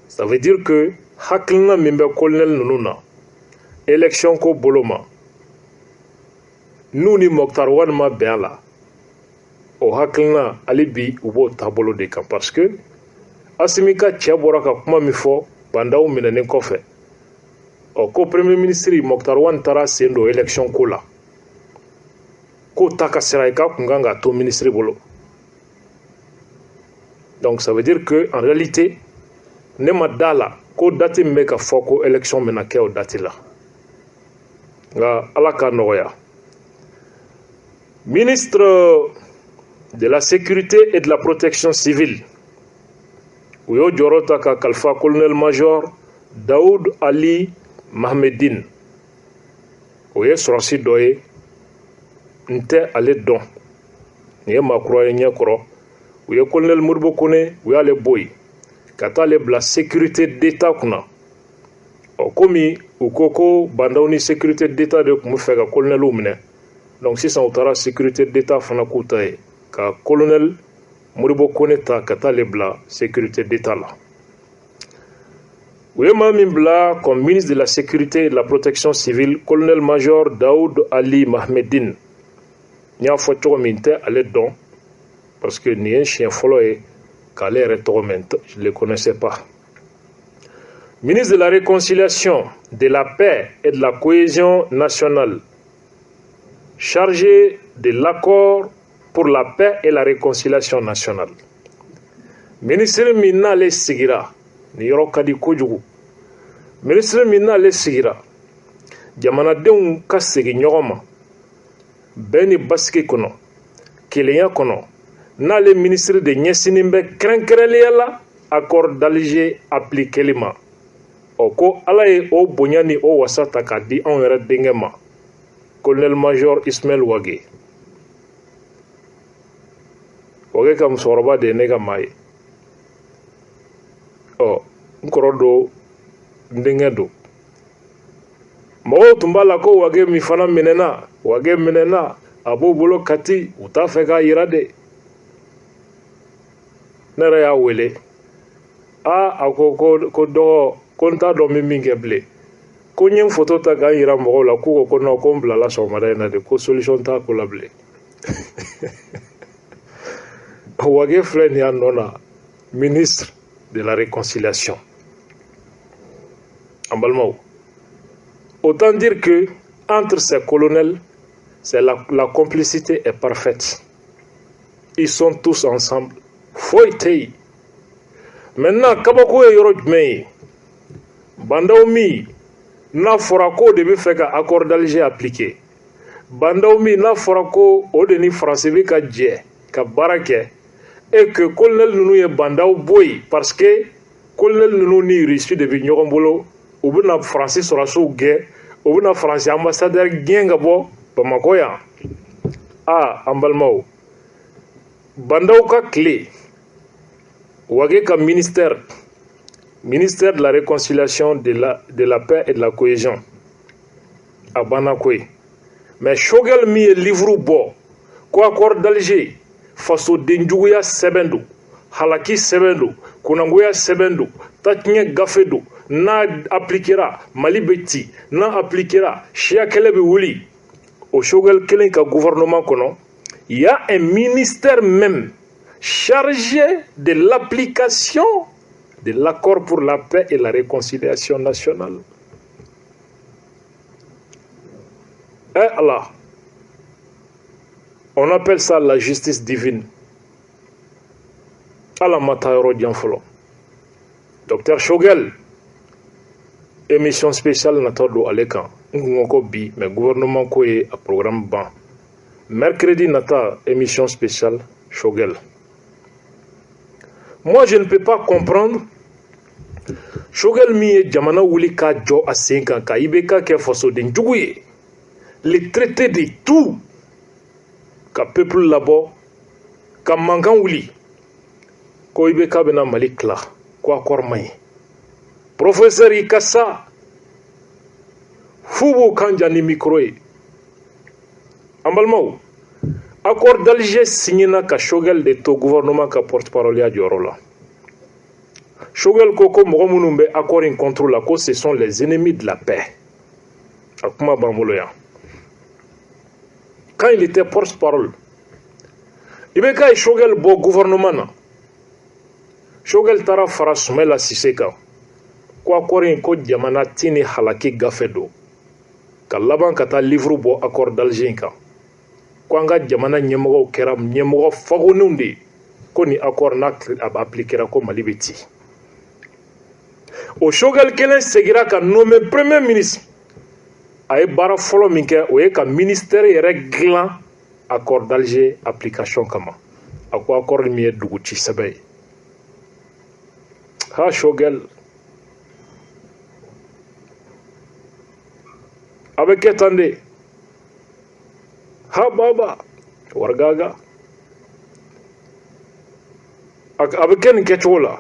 Speaker 1: Ça veut dire que hakilina min bɛ colonel ninnu na élection ko bolo ma n'u ni Mokhtar Wane ma bɛn a la o hakilina hali bi u b'o taabolo de kan parce que Assimi ka cɛ bɔra ka kuma min fɔ bandaw minɛnen kɔfɛ ko premier ministre Mokhtar Wane taara sen don élection ko la ko ta ka sira k'a kun kan k'a to ministre bolo. Donc ça veut dire que en réalité ne ma da la ko date min bɛ ka fɔ ko élection bɛna kɛ o date la nka ala k'a nɔgɔya. Ministre de la sécurité et de la protection civile u y'o jɔyɔrɔ ta ka kalifa colonel major Daoud Ali Mahmedine o ye sɔrɔsi dɔ ye n tɛ ale dɔn nin ye maakura ye ɲɛkɔrɔ u ye colonel Modibo Kone u y'ale bɔ yen ka taa ale bila sécurité d'état kunna komi u ko bandaw ni sécurité d'état de tun bɛ fɛ ka colonelw minɛ donc sisan u taara sécurité d'état fana k'u ta ye ka colonel Modibo Kone ta ka taa ale bila sécurité d'état la. U ye maa min bila comme ministre de la sécurité et de la protection civile colonel major Daoud Ali Mahmedine n y'a fɔ cogo min tɛ ale dɔn parce que nin ye siɲɛ fɔlɔ ye k'ale yɛrɛ tɔgɔ mɛn je ne le connaissais pas. Ministre de la réconciliation, de la paix et de la cohésion nationale chargé de l'accord pour la paix et la réconciliation nationale. Ministre min n'ale sigira ni yɔrɔ ka di kojugu. Ministre min n'ale sigira jamanadenw ka segin ɲɔgɔn ma bɛn ni basigi kɔnɔ kelenya kɔnɔ n'ale ministre de ɲɛsinin bɛ kɛrɛnkɛrɛnnenya la accord d'Alger appliqueli ma ko ala ye o bonya ni o wasa ta k'a di anw yɛrɛ denkɛ ma colonel major Ismaël Wage. Wage ka musokɔrɔba de ye ne ka maa ye n kɔrɔ don n denkɛ don mɔgɔw tun b'a la ko Wage min fana minɛna Wage minɛna a b'o bolo kati u t'a fɛ k'a yira de ne yɛrɛ y'a wele a ko dɔgɔ ko n t'a dɔn min min kɛ bilen ko n ye n photo ta k'an yira mɔgɔw la k'u ko non ko n bilala sɔgɔmada in na de ko solution t'a ko la bilen Wage filɛ nin y'a nɔ na ministre de la réconciliation en balimaw. Autant dire que entre ces colonels c'est la complicité est parfaite, ils sont tous ensemble foyi tɛ yen. Maintenant kabako ye yɔrɔ jumɛn ye bandaw min n'a fɔra ko de bɛ fɛ ka accord d'Alger appliquer bandaw min n'a fɔra ko o de ni faransi bɛ ka jɛ ka baara kɛ et que colonel ninnu ye bandaw bɔ yen parce que colonel ninnu ni Russie de bɛ ɲɔgɔn bolo u bɛna faransi sɔrɔsiw gɛn u bɛna faransi ambassadeur gɛn ka bɔ Bamako yan an balimaw bandaw ka tile Wage ka ministère de la réconciliation de la paix et de la cohésion a banna koyi mais Choguel min ye livre bɔ ko accord d'Alger fasoden juguya sɛbɛn don halaki sɛbɛn don kunangoya sɛbɛn don tatiɲɛ gafe don n'a appliquera Mali bɛ ci n'a appliquera siya kɛlɛ bɛ wuli o Choguel kelen ka gouvernement kɔnɔ il y a un ministère même chargé de l'application de l'accord pour la paix et la réconciliation nationale. Eh Allah, on appelle ça la justice divine. Allah matayoro dianfolo. Docteur Choguel, émission spéciale natado alekan. Ngoko bi, mais gouvernement ko ye a programme ban. Mercredi nata émission spéciale Choguel. Moi, je ne peux pas comprendre. Choguel mi ye jamana wuli ka jɔ a sen kan ka IBK kɛ fasoden jugu ye. Le traité de tout. Ka peuple labɔ ka mankan wuli ko IBK bɛna Mali tila ko accord man ɲi. Professeur Ikasa fu b'u kan jan ni micro ye. An balimaw accord d'Alger signena ka Choguel de to gouvernement ka porte-parole ya jɔyɔrɔ la. Choguel Koko Mogomunumbe accord in contre la cause, ce sont les ennemis de la paix. Akuma Bamboloya. Quand il était porte-parole, il y a Choguel Bo gouvernement. Choguel Tara Fara Soumela Siseka. Ko accord in ko Diamana Tini Halaki Gafedo. Ka laban kata livre bo accord d'Alger kan. Ko anga Diamana Nyemogo Keram Nyemogo Fagonundi. Ko ni accord na appliquera ko Malibeti. Au Choguel Kelen Segira ka nommé premier ministre. Aye bara folo minke oye ka ministère yere glan accord d'Alger application kama. Ako accord mi duguti sebe. Ha Choguel. Avec attendez. Ha baba wargaga. Avec ken ketchola.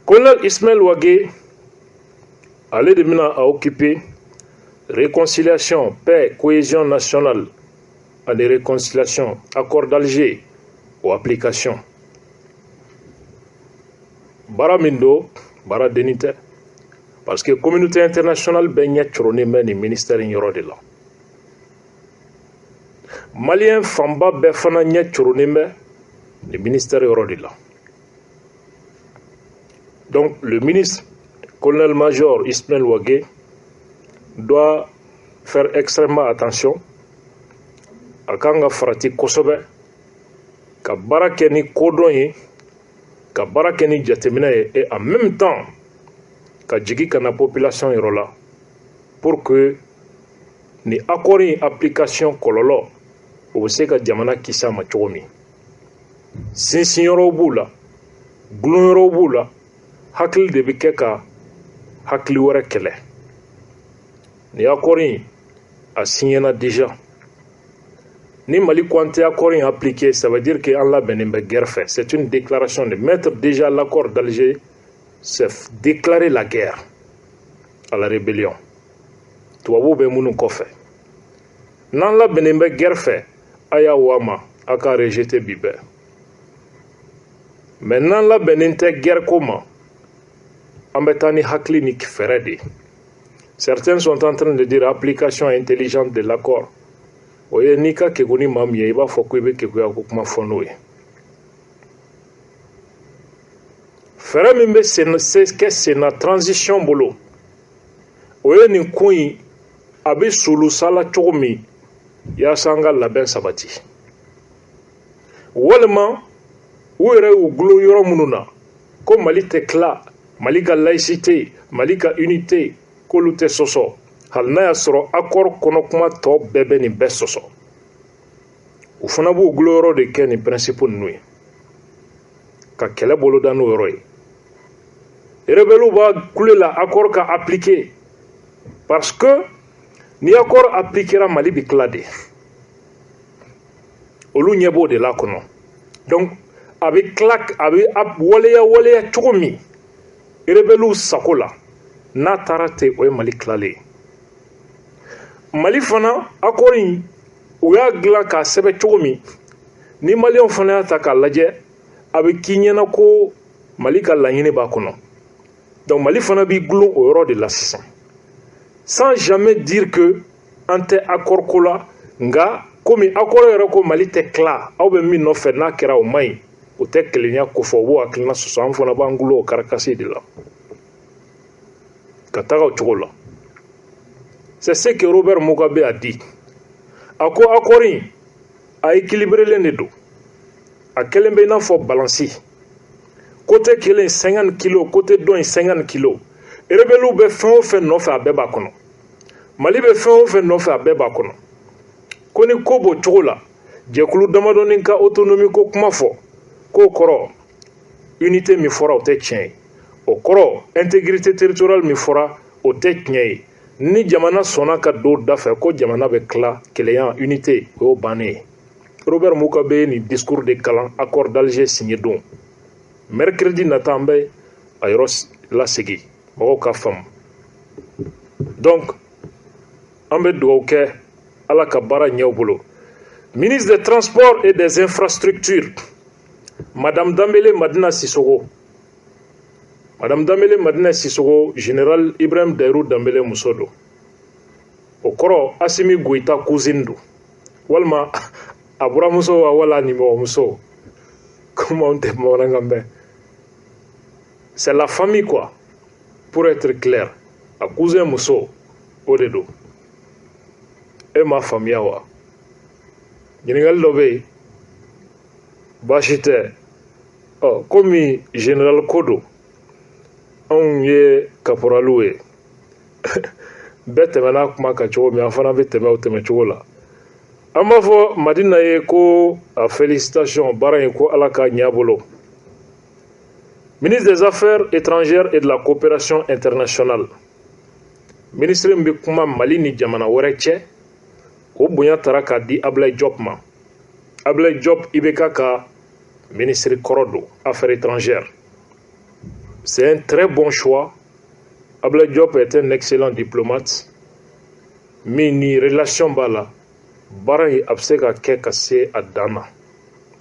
Speaker 1: Colonel Ismaël Ouagé, allé de Mina à occuper réconciliation, paix, cohésion nationale, à des réconciliations, accord d'Alger ou application. Bara Mindo, Bara Denite, parce que la communauté internationale ben trôné men ministère ignorant de là. Malien Famba Befana n'y trôné men le ministère ignorant de là. Donc le ministre, colonel-major Ismaël Ouagé, doit faire extrêmement attention à Kanga Farati Kosobe, ka Barakeni Kodonye, ka Barakeni Djatemina et en même temps, ka Djigi Kana population Irola, pour que ni akori application kololo, ou se ka Djamana Kisa Machomi. Sinsignoro Bula, Glunro Bula, hakili de bi kɛ ka hakili wɛrɛ kɛlɛ ni accord in a signéna déjà ni Mali ko an tɛ accord in appliqué, ça veut dire que an labɛnnen bɛ guerre fɛ. C'est une déclaration de mettre déjà l'accord d'Alger, c'est déclarer la guerre à la rébellion. Tubabu bɛ minnu kɔfɛ n'an labɛnnen bɛ guerre fɛ a y'a wama a ka rejeter bi bɛɛ mais n'an labɛnnen tɛ guerre ko ma Ambetani Hakli ni Feredi. Certains sont en train de dire application intelligente de l'accord. Oye nika keguni mamie iba fokuibe kekuya kukuma fonoe. Fere mimbe c'est na transition bolo. Oye ni kui abe sulu sala chomi ya sanga laben sabati. Walema uere uglo yoro mununa ko Mali tekla Mali ka laïcité, Mali ka unité, kolute soso. Hal na ya soro accord kono kuma to bebe ni bɛ soso. U fana b'u gulo yɔrɔ de kɛ ni principe ninnu ye. Ka kɛlɛ bolo da n'o yɔrɔ ye. Rebelles b'a kule la accord ka appliquer. Parce que ni accord appliquera Mali bi kila de. Olu ɲɛ b'o de la kɔnɔ. Donc a bɛ kila a bɛ waleya cogo min. Rebelles sakola n'a taara ten o ye Mali kilalen. Mali fana accord in u y'a dilan k'a sɛbɛn cogo min ni maliyɛnw fana y'a ta k'a lajɛ a bɛ k'i ɲɛna ko Mali ka laɲini b'a kɔnɔ. Donc Mali fana b'i gulon o yɔrɔ de la sisan sans jamais dire que an tɛ accord ko la nka komi accord yɛrɛ ko Mali tɛ tila aw bɛ min nɔfɛ n'a kɛra o man ɲi o tɛ kelenya ko fɔ o b'o hakilina sɔsɔ an fana b'an gulon o karakasi de la ka taga o cogo la. C'est ce que Robert Mugabe a dit. A ko accord in a équilibrelen de don a kɛlen bɛ i n'a fɔ balansi côté kelen 50 kilos côté dɔ in 50 kilos. Rebelles bɛ fɛn o fɛn nɔfɛ a bɛɛ b'a kɔnɔ. Mali bɛ fɛn o fɛn nɔfɛ a bɛɛ b'a kɔnɔ. Ko ni ko b'o cogo la jɛkulu damadɔni ka autonomie ko kuma fɔ k'o kɔrɔ unité min fɔra o tɛ tiɲɛ ye. O kɔrɔ intégrité territoriale min fɔra o tɛ tiɲɛ ye. Ni jamana sɔnna ka don da fɛ ko jamana bɛ tila kelenya unité o y'o bannen ye. Robert Mugabe ye nin discours de kalan accord d'Alger signé don. Mercredi nata an bɛ a yɔrɔ lasegin mɔgɔw ka faamu. Donc an bɛ dugawu kɛ ala ka baara ɲɛ u bolo. Ministre des Transports et des Infrastructures Madame Dambele Madina Sissoko Madame Dambélé Madina Sissoko, général Ibrahim Dairou Dambélé Musodo. O koro Assimi Goïta cousine do. Walma Abura Muso wala Nimo Muso. Comment on te morangambe? C'est la famille quoi. Pour être clair. A cousin Muso Odedo. Et ma famille wa. Général Lobé. Bachite. Oh, comme général Kodo. On ye caporalou ye. Bête mena kuma ka cogo mi afana be teme o teme cogo la. An b'a fɔ Madina ye ko a félicitation baara in ko Ala ka ɲɛ bolo. Ministre des Affaires étrangères et de la coopération internationale. Ministre min bɛ kuma Mali ni jamana wɛrɛ cɛ o bonya tara k'a di Ablaye Diop ma. Ablaye Diop IBK ka ministre kɔrɔ don Affaires étrangères. C'est un très bon choix. Ablaye Diop est un excellent diplomate. Mais ni relation bala bara yi abse ka kɛ ka se a dan na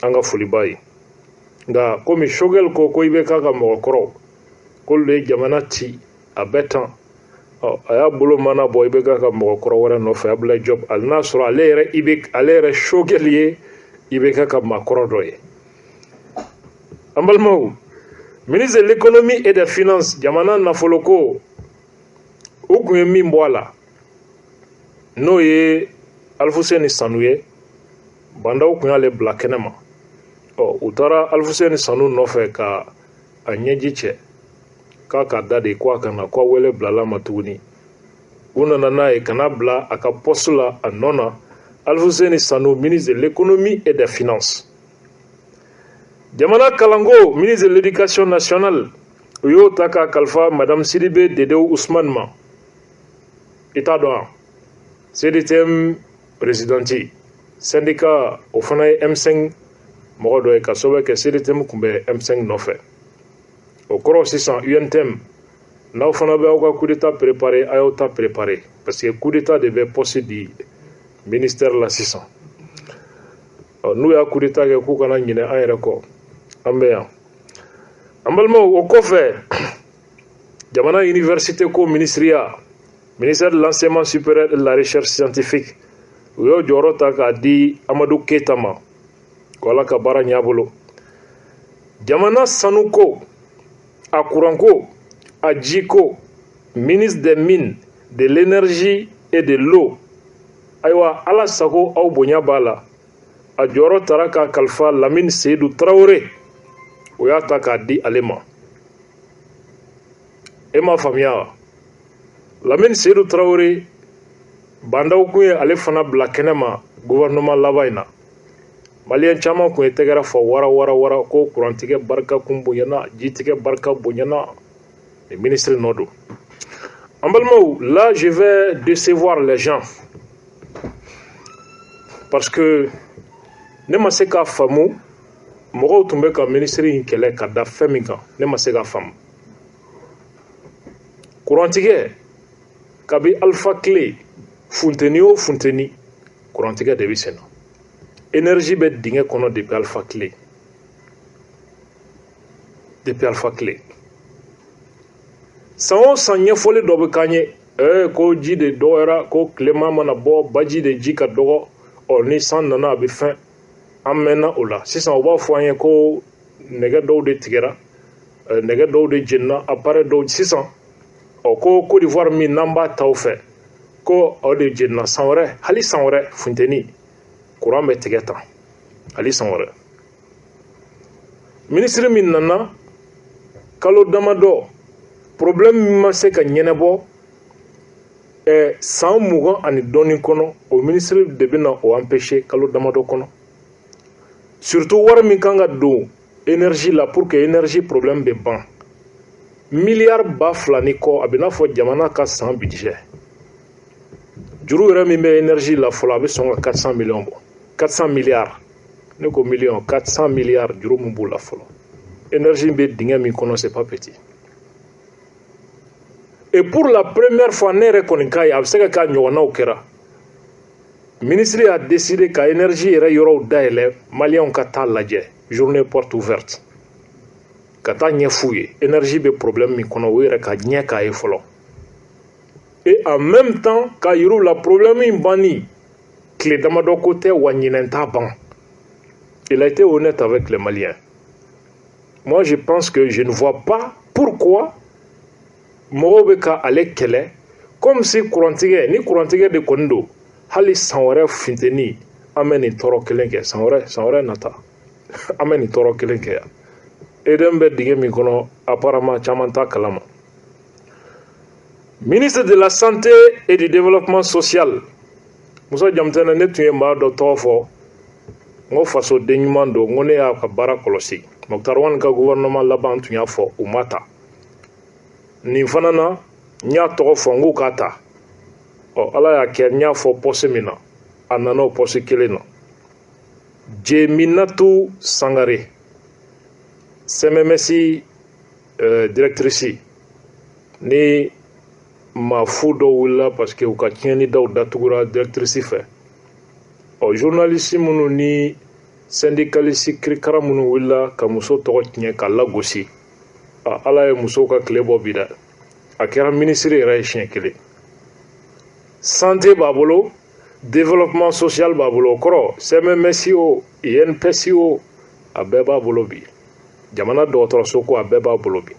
Speaker 1: an ka foliba ye nka komi Choguel ko ko IBK ka mɔgɔkɔrɔw k'olu ye jamana ci a bɛɛ tan a y'a bolo mana bɔ IBK ka mɔgɔkɔrɔ wɛrɛ nɔfɛ Ablaye Diop hali n'a sɔrɔ ale yɛrɛ Choguel ye IBK ka maakɔrɔ dɔ ye an balimaw ministre de l'économie et des finances jamana nafoloko o kun ye min bɔ a la n'o ye Alfuseni Sanu ye bandaw kun y'ale bila kɛnɛ ma u taara Alfuseni Sanu nɔfɛ ka a ɲɛji cɛ k'a ka da de ko a kana ko a wele bilala ma tuguni u nana n'a ye kana bila a ka poste la a nɔ na Alfuseni Sanu ministre de l'économie et des finances jamana kalango ministre de l'éducation nationale u y'o ta ka kalifa madame Sidibé Dedew Ousmane ma i t'a dɔn CDTM présidenti syndicat o fana ye M5 mɔgɔ dɔ ye ka sababu kɛ CDTM kun bɛ M5 nɔfɛ o kɔrɔ sisan UNTM n'aw fana bɛ aw ka coup d'état préparé a y'aw ta préparé parce que coup d'état de bɛ poste di ministère la sisan n'u y'a coup d'état kɛ k'u kana ɲinɛ an yɛrɛ kɔ an bɛ yan an balimaw o kɔfɛ jamana université ko ministériya ministère de l'enseignement supérieur et de la recherche scientifique u y'o jɔyɔrɔ ta k'a di Amadou Keita ma ko Ala ka baara ɲɛ bolo jamana sanuko a kuranko a jiko ministre des mines de l'énergie et de l'eau ayiwa Ala sago aw bonya b'a la a jɔyɔrɔ tara k'a kalifa Lamine Seydou Traoré o y'a ta k'a di ale ma e m'a faamuya wa Lamine Seydou Traoré bandaw kun ye ale fana bila kɛnɛ ma gouvernement laban in na maliyɛn caman kun ye tɛgɛrɛ fɔ wara ko kurantigɛ barika kun bonyana jitigɛ barika bonyana le ministre nɔ don an balimaw là je vais décevoir les gens parce que ne ma se k'a faamu mɔgɔw tun bɛ ka ministre in kɛlɛ ka da fɛn min kan ne ma se k'a faamu kurantigɛ kabi Alpha Clé funteni o funteni kurantigɛ de bɛ sen na énergie bɛ dingɛ kɔnɔ depuis Alpha Clé san o san ɲɛfɔli dɔ bɛ k'an ye ko ji de dɔgɔyara ko tilema mana bɔ baji de ji ka dɔgɔ ni san nana a bɛ fɛn an mɛnna o la sisan u b'a fɔ an ye ko nɛgɛ dɔw de tigɛra nɛgɛ dɔw de jenina appareil dɔw sisan ko Côte d'Ivoire min n'an b'a ta o fɛ ko o de jenina san wɛrɛ hali san wɛrɛ funteni courant bɛ tigɛ tan hali san wɛrɛ ministre min nana kalo damadɔ problème min ma se ka ɲɛnɛbɔ san 20 ani dɔɔnin kɔnɔ o ministre de bɛna o empêcher kalo damadɔ kɔnɔ surtout wari min kan ka don énergie la pour que énergie problème bɛ ban miliyari 2,000 ni kɔ a bɛ n'a fɔ jamana ka san budget juru yɛrɛ min bɛ énergie la fɔlɔ a bɛ sɔn ka 400 millions bɔ 400 milliards ne ko millions 400 milliards juru min b'u la fɔlɔ énergie bɛ dingɛ min kɔnɔ c'est pas petit et pour la première fois ne yɛrɛ kɔni k'a ye a bɛ se ka k'a ɲɔgɔnnaw kɛra ministre a décidé ka énergie yɛrɛ yɔrɔw dayɛlɛ maliyɛnw ka taa lajɛ journée porte ouverte ka taa ɲɛf'u ye énergie bɛ problème min kɔnɔ o yɛrɛ ka ɲɛ k'a ye fɔlɔ et en même temps ka yir'u la problème in banni tile damadɔ ko tɛ wa ɲinɛn t'a ban. Il a été honnête avec les Maliens. Moi je pense que je ne vois pas pourquoi mɔgɔw bɛ ka ale kɛlɛ comme si kurantigɛ ni kurantigɛ de kɔni don hali san wɛrɛ funteni an bɛ nin tɔɔrɔ kelen kɛ san wɛrɛ nata an bɛ nin tɔɔrɔ kelen kɛ yan Eden bɛ dingɛ min kɔnɔ apparemment caman t'a kalama. Ministre de la Santé et du Développement Social Musa Jamtɛnɛ ne tun ye maa dɔ tɔgɔ fɔ n ko fasoden ɲuman don n ko ne y'a ka baara kɔlɔsi Moktar Wane ka gouvernement laban tun y'a fɔ u ma ta nin fana na n y'a tɔgɔ fɔ n k'u k'a ta Ala y'a kɛ n y'a fɔ poste min na a nana o poste kelen na Jeminatu Sangare CMMS directrice ni maa fu dɔ wulila parce que u ka tiɲɛni daw datugura directrice fɛ journaliste minnu ni syndicaliste kirikara minnu wulila ka muso tɔgɔ tiɲɛ ka lagosi Ala ye musow ka tile bɔ bi dɛ a kɛra ministre yɛrɛ ye siɲɛ kelen santé b'a bolo développement social b'a bolo o kɔrɔ CMMS o INPS o a bɛɛ b'a bolo bi jamana dɔgɔtɔrɔso ko a bɛɛ b'a bolo bi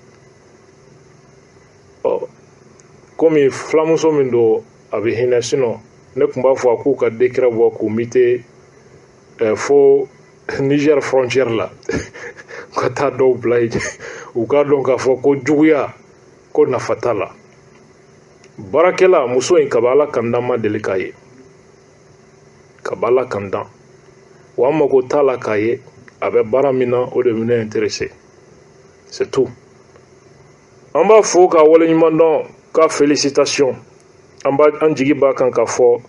Speaker 1: komi fulamuso min don a bɛ hinɛ sinon ne tun b'a fɔ a k'u ka décret bɔ k'u mite fo Niger frontière la ka taa dɔw bila yen u k'a dɔn k'a fɔ ko juguya ko nafa t'a la baarakɛla muso in kaba Ala kandan ma deli k'a ye kaba Ala kandan wa an mago t'a la k'a ye a bɛ baara min na o de bɛ ne intéressé c'est tout an b'a fo k'a waleɲuman dɔn ka félicitation an jigi b'a kan k'a fɔ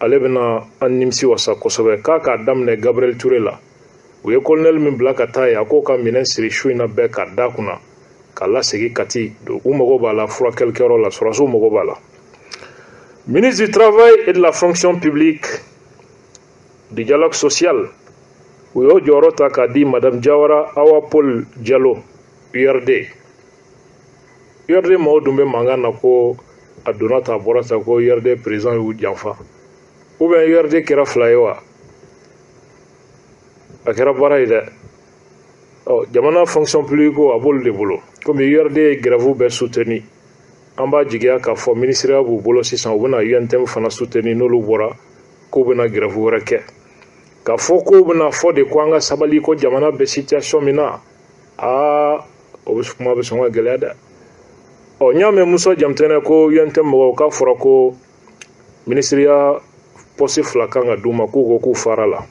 Speaker 1: ale bɛna an nimisi wasa kosɛbɛ k'a daminɛ Gabriel Touré la u ye colonel min bila ka taa ye a k'o ka minɛn siri su in na bɛɛ k'a da kunna k'a lasegin Kati u mago b'a la furakɛlikɛyɔrɔ la sɔrɔdasiw mago b'a la ministre du travail et de la fonction publique du dialogue social u y'o jɔyɔrɔ ta k'a di madame Jawara Awa Paul Diallo URD mɔgɔw dun bɛ mankan na ko a donna ta bɔra ta ko URD président y'u janfa ou bien URD kɛra fila ye wa a kɛra baara ye dɛ jamana fonction publique a b'olu de bolo komi URD ye grève bɛɛ soutenu an b'a jigiya k'a fɔ ministériya b'u bolo sisan u bɛna UNTM fana soutenu n'olu bɔra k'u bɛna grève wɛrɛ kɛ k'a fɔ k'u bɛna fɔ de ko an ka sabali ko jamana bɛ situation min na o kuma bɛ sɔn ka gɛlɛya dɛ n y'a mɛn Musa Jamtɛnɛ ko UNTM mɔgɔw k'a fɔra ko ministériya poste fila kan ka d'u ma k'u ko k'u fara la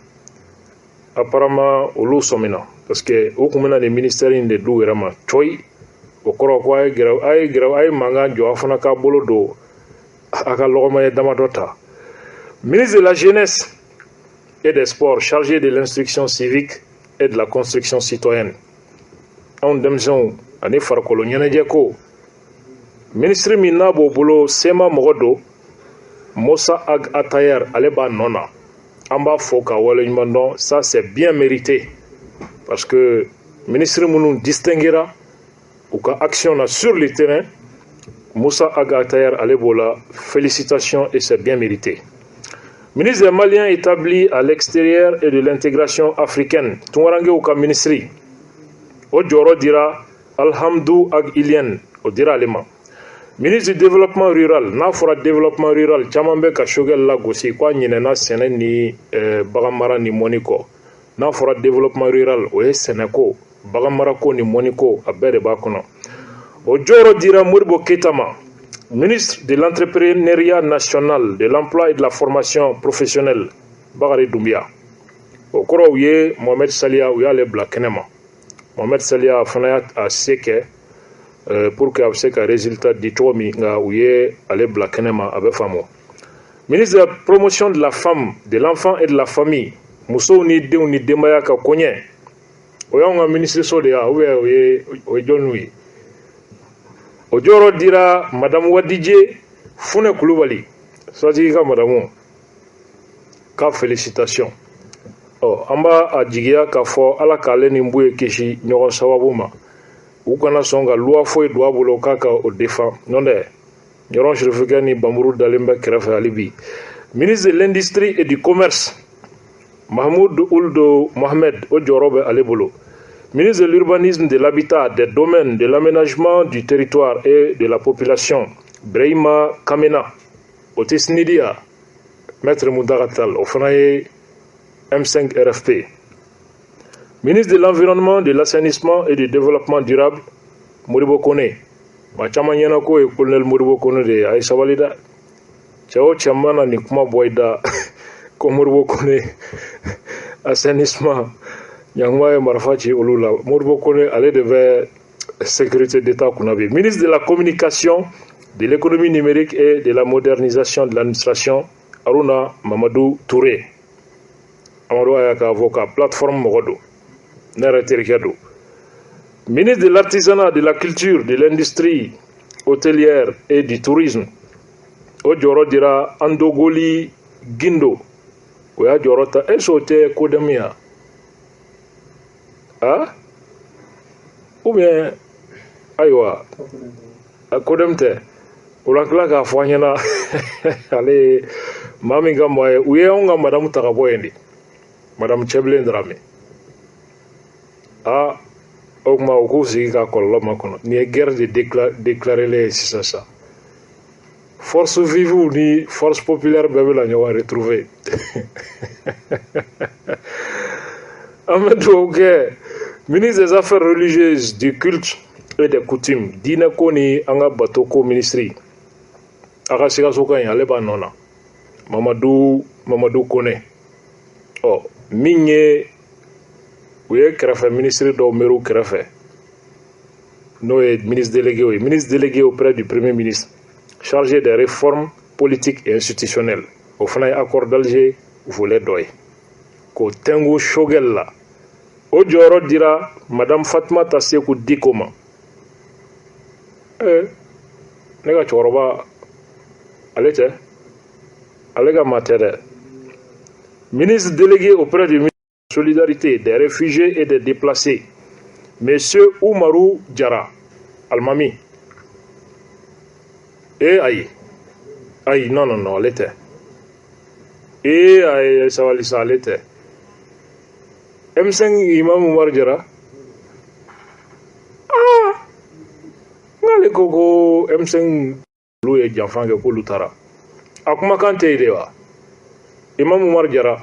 Speaker 1: apparemment olu sɔmina parce que u tun bɛna nin ministère in de d'u yɛrɛ ma coyi o kɔrɔ ko a ye mankan jɔ a fana k'a bolo don a ka lɔgɔma ye damadɔ ta ministre de la jeunesse et des sports chargé de l'instruction civique et de la construction citoyenne anw denmisɛnw ani farikolo ɲɛnajɛ ko ministre min n'a b'o bolo sema mɔgɔ don Moussa Ag Atayer ale b'a nɔ na an b'a fɔ k'a waleɲuman dɔn ça c'est bien mérité parce que ministre minnu distinguera u ka action na sur le terrain Moussa Ag Atayer ale b'o la félicitations et c'est bien mérité. Ministre des Maliens établi à l'extérieur et de l'intégration africaine Tunwarange u ka ministry o jɔyɔrɔ dira Alhamdou Ag Ilien o dira ale ma. Ministre du développement rural n'a fɔra développement rural caman bɛ ka Choguel lagosi k'a ɲinɛna sɛnɛ ni bagan mara ni mɔni kɔ n'a fɔra développement rural o ye sɛnɛko bagan marako ni mɔni ko a bɛɛ de b'a kɔnɔ o jɔyɔrɔ dira Modibo Keita ma ministre de l'entrepreneuriat national de l'emploi et de la formation professionnelle Bakari Doumbia o kɔrɔ u ye Mohamed Salia u y'ale bila kɛnɛ ma Mohamed Salia fana y'a se kɛ pour que a bɛ se ka résultat di cogo min nka u ye ale bila kɛnɛ ma a bɛ faamu ministre de la promotion de la femme de l'enfant et de la famille musow ni denw ni denbaya ka koɲɛ o y'anw ka ministreso de ye ou bien o ye jɔnniw ye o jɔyɔrɔ dira madame Wadije Fune Kulubali sotigi ka madamu ka félicitation an b'a jigiya k'a fɔ ala k'ale ni bu ye kisi ɲɔgɔn sababu ma u kana sɔn ka loi foyi don a bolo k'a ka o défend non dɛ ɲɔrɔn sirifukɛ ni bamuru dalen bɛ kɛrɛfɛ hali bi. Ministre de l'Industrie et du Commerce Mahmoud Ould Mohamed o jɔyɔrɔ bɛ ale bolo. Ministre de l'Urbanisme, de l'Habitat, des Domaines, de l'Aménagement du Territoire et de la Population Brahima Kamena o tɛ sinidiya Maître Muntaka Tall o fana ye M5 RFP. Ministre de l'Environnement, de l'Assainissement et du Développement Durable Modibo Kone maa caman ɲɛna k'o ye colonel Modibo Kone de ye a ye sabali dɛ cɛ o cɛ mana nin kuma bɔ i da ko Modibo Kone assainissement ɲanguma ye marifa ci olu la. Modibo Kone ale de bɛ sécurité d'État kunna bi. Ministre de la Communication, de l'économie numérique et de la modernisation de l'administration Aruna Mamadou Touré. Amadou aya ka avocat plateforme mɔgɔ don ne yɛrɛ terikɛ don. Ministre de l'artisanat, de la culture, de l'industrie hôtelière et du tourisme o jɔyɔrɔ dira Andogoli Gindo o y'a jɔyɔrɔ ta est-ce o tɛ kodɛmu ya ou bien ayiwa kodɛmu tɛ o la tila k'a fɔ an ɲɛna ale maa min ka maa ye u ye anw ka madamu ta ka bɔ yen de madamu Cɛbilen Darame o kuma u k'u sigi ka kɔlɔlɔ makɔnɔ nin ye guerre de déclaré ye sisan sa force vive ni force populaire bɛɛ bɛ na ɲɔgɔn retrouver an bɛ dugawu kɛ ministre des affaires religieuses, du culte et des coutumes diinɛ ko ni an ka bato ko ministre a ka Sikaso ka ɲi ale b'a nɔ na Mamadou Kone min ye u ye kɛrɛfɛ ministre dɔw mɛriw kɛrɛfɛ n'o ye ministre délégué auprès du premier ministre chargé des réformes politiques et institutionnelles o fana ye accord d'Alger volet dɔ ye k'o tɛngu Shogel la o jɔyɔrɔ dira madame Fatumata Seku Diko ma ne ka cɛkɔrɔba ale tɛ ale ka maa tɛ dɛ. Ministre délégué auprès du ministre de la Solidarité, des réfugiés et des déplacés, Monsieur Oumarou Diarra Almami. Aïe, non, elle était. Aïe, ça va ça, elle était. M5 Imam Oumar Diarra. Ngale koko M5 lu ye janfan kɛ k'olu taara a kumakan tɛ yen de wa Imam Oumar Diarra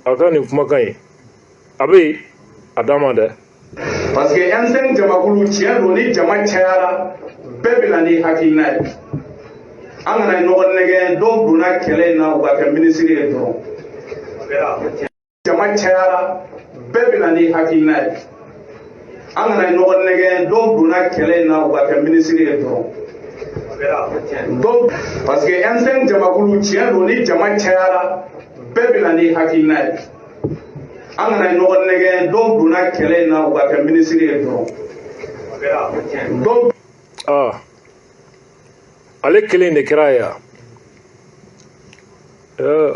Speaker 1: a ka nin kumakan ye a bɛ yen a d'a ma dɛ.
Speaker 2: Parce que M5 jamakulu tiɲɛ don ni jama cayara bɛɛ bɛ na ni hakilina ye an kana ɲɔgɔn nɛgɛ dɔw donna kɛlɛ in na u ka kɛ minisiri ye dɔrɔn jama cayara bɛɛ bɛ na ni hakilina ye an kana ɲɔgɔn nɛgɛ dɔw donna kɛlɛ in na u ka kɛ minisiri ye dɔrɔn parce que M5 jamakulu tiɲɛ don ni jama cayara bɛɛ bɛ na ni hakilina ye an kana ɲɔgɔn nɛgɛ dɔw donna kɛlɛ in na u ka kɛ minisiri ye dɔrɔn
Speaker 1: ale kelen de kɛra yan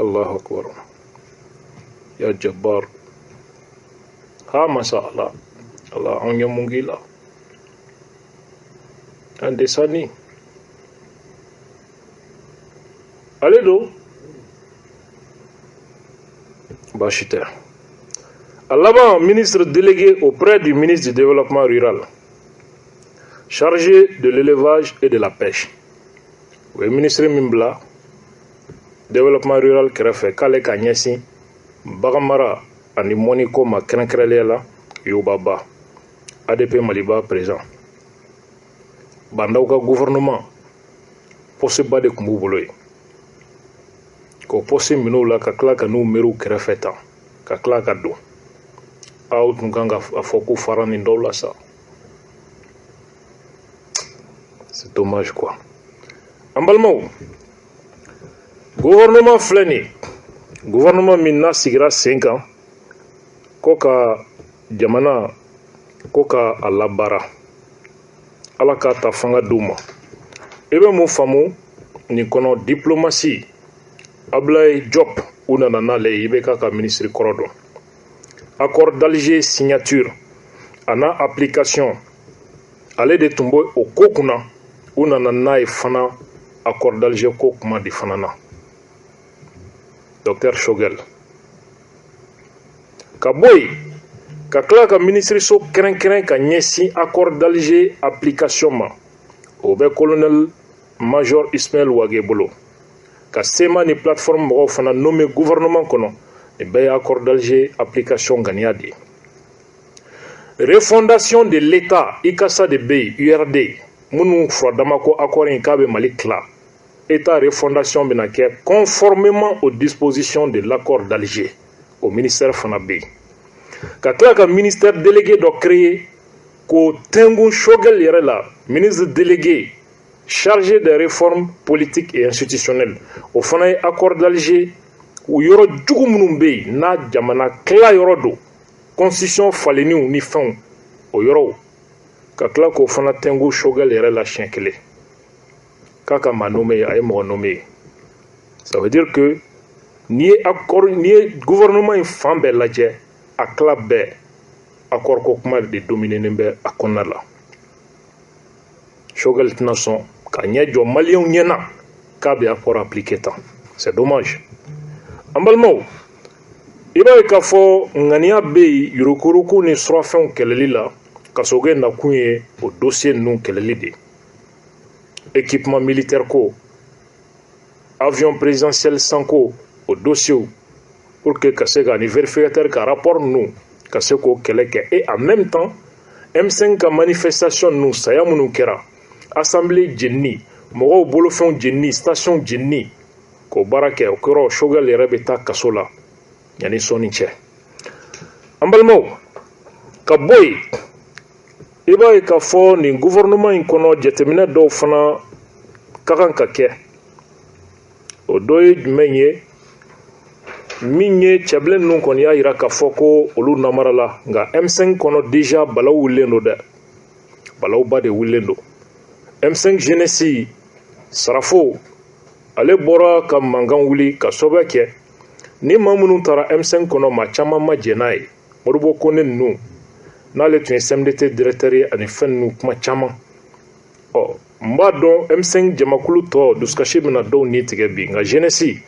Speaker 1: Allahu akbar ya jabbar masa Allah an yi mun gila an desani ale do baasi tɛ à l'avant ministre délégué auprès du ministre du développement rural chargé de l'élevage et de la pêche o ye ministre min bila développement rural kɛrɛfɛ k'ale ka ɲɛsin baganmara ani mɔniko ma kɛrɛnkɛrɛnnenya la Yobaba ADP Maliba président bandaw ka gouvernement poste ba de tun b'u bolo ye k'o poste minɛw la ka tila ka n'u mɛriw kɛrɛfɛ tan ka tila ka don aw tun kan ka a fɔ k'u fara nin dɔw la sa c'est dommage quoi. An balimaw gouvernement filɛ nin ye gouvernement min n'a sigira sen kan ko ka jamana ko ka a labaara ala k'a ta fanga d'u ma i bɛ mun faamu nin kɔnɔ diplomatie Ablaye Diop u nana n'ale ye i bɛ k'a ka ministre kɔrɔ dɔn accord d'Alger signature a n'a application ale de tun bɛ o ko kunna u nana n'a ye fana accord d'Alger ko kuma di fana na Dr Shogel ka bɔ yen ka tila ka minisiriso kɛrɛnkɛrɛn ka ɲɛsin accord d'Alger application ma o bɛ colonel major Ismaël Wage bolo ka sema ni plateforme mɔgɔw fana nommé gouvernement kɔnɔ nin bɛɛ ye accord d'Alger application ganiya de ye refondation de l'État ICASA de bɛ yen URD minnu furadama ko accord in k'a bɛ Mali tila État refondation bɛna kɛ conformément aux dispositions de l'accord d'Alger au ministère fana bɛ yen ka tila ka ministère délégué dɔ créer k'o tɛngun Shogel yɛrɛ la ministre délégué chargé des réformes politiques et institutionnelles o fana ye accord d'Alger o yɔrɔ jugu minnu bɛ yen n'a jamana tila yɔrɔ don constitution falenniw ni fɛnw o yɔrɔw ka tila k'o fana tɛngun Shogel yɛrɛ la siɲɛ kelen k'a ka maa nommé a ye mɔgɔ nommé ça veut dire que n'i ye gouvernement in fan bɛɛ lajɛ a tila bɛɛ accord ko kuma de dominenen bɛ a kɔnɔna la Shogel tɛna sɔn ka ɲɛ jɔ maliyɛnw ɲɛna k'a bɛ accord appliqué tan c'est dommage an balimaw i b'a ye k'a fɔ ŋaniya bɛ yen yurukuruku ni surafɛnw kɛlɛli la ka sɔrɔ kɛ nakun ye o dossier ninnu kɛlɛli de équipement militaire ko avion présidentiel sanko o dossier pour que ka se ka ni vérificateur ka rapport ninnu ka se k'o kɛlɛ kɛ et en même temps M5 ka manifestation ninnu saya minnu kɛra assemblée jenini mɔgɔw bolofɛnw jenini station jenini k'o baara kɛ o kɔrɔ Shogel yɛrɛ bɛ taa kaso la yanni sɔnni cɛ an balimaw ka bɔ yen i b'a ye k'a fɔ nin gouvernement in kɔnɔ jateminɛ dɔw fana ka kan ka kɛ o dɔ ye jumɛn ye min ye cɛbilen ninnu kɔni y'a jira k'a fɔ ko olu namarala nka M5 kɔnɔ déjà balaw wulilen don dɛ balawba de wulilen don M5 jeunesse sarafo ale bɔra ka mankan wuli ka sɔbɛ kɛ ni maa minnu taara M5 kɔnɔ maa caman ma jɛ n'a ye Modibo Kone ninnu n'ale tun ye CMDT directeur ye ani fɛn ninnu kuma caman n b'a dɔn M5 jamakulu tɔ dusukasi bɛna dɔw ni tigɛ bi nka jeunesse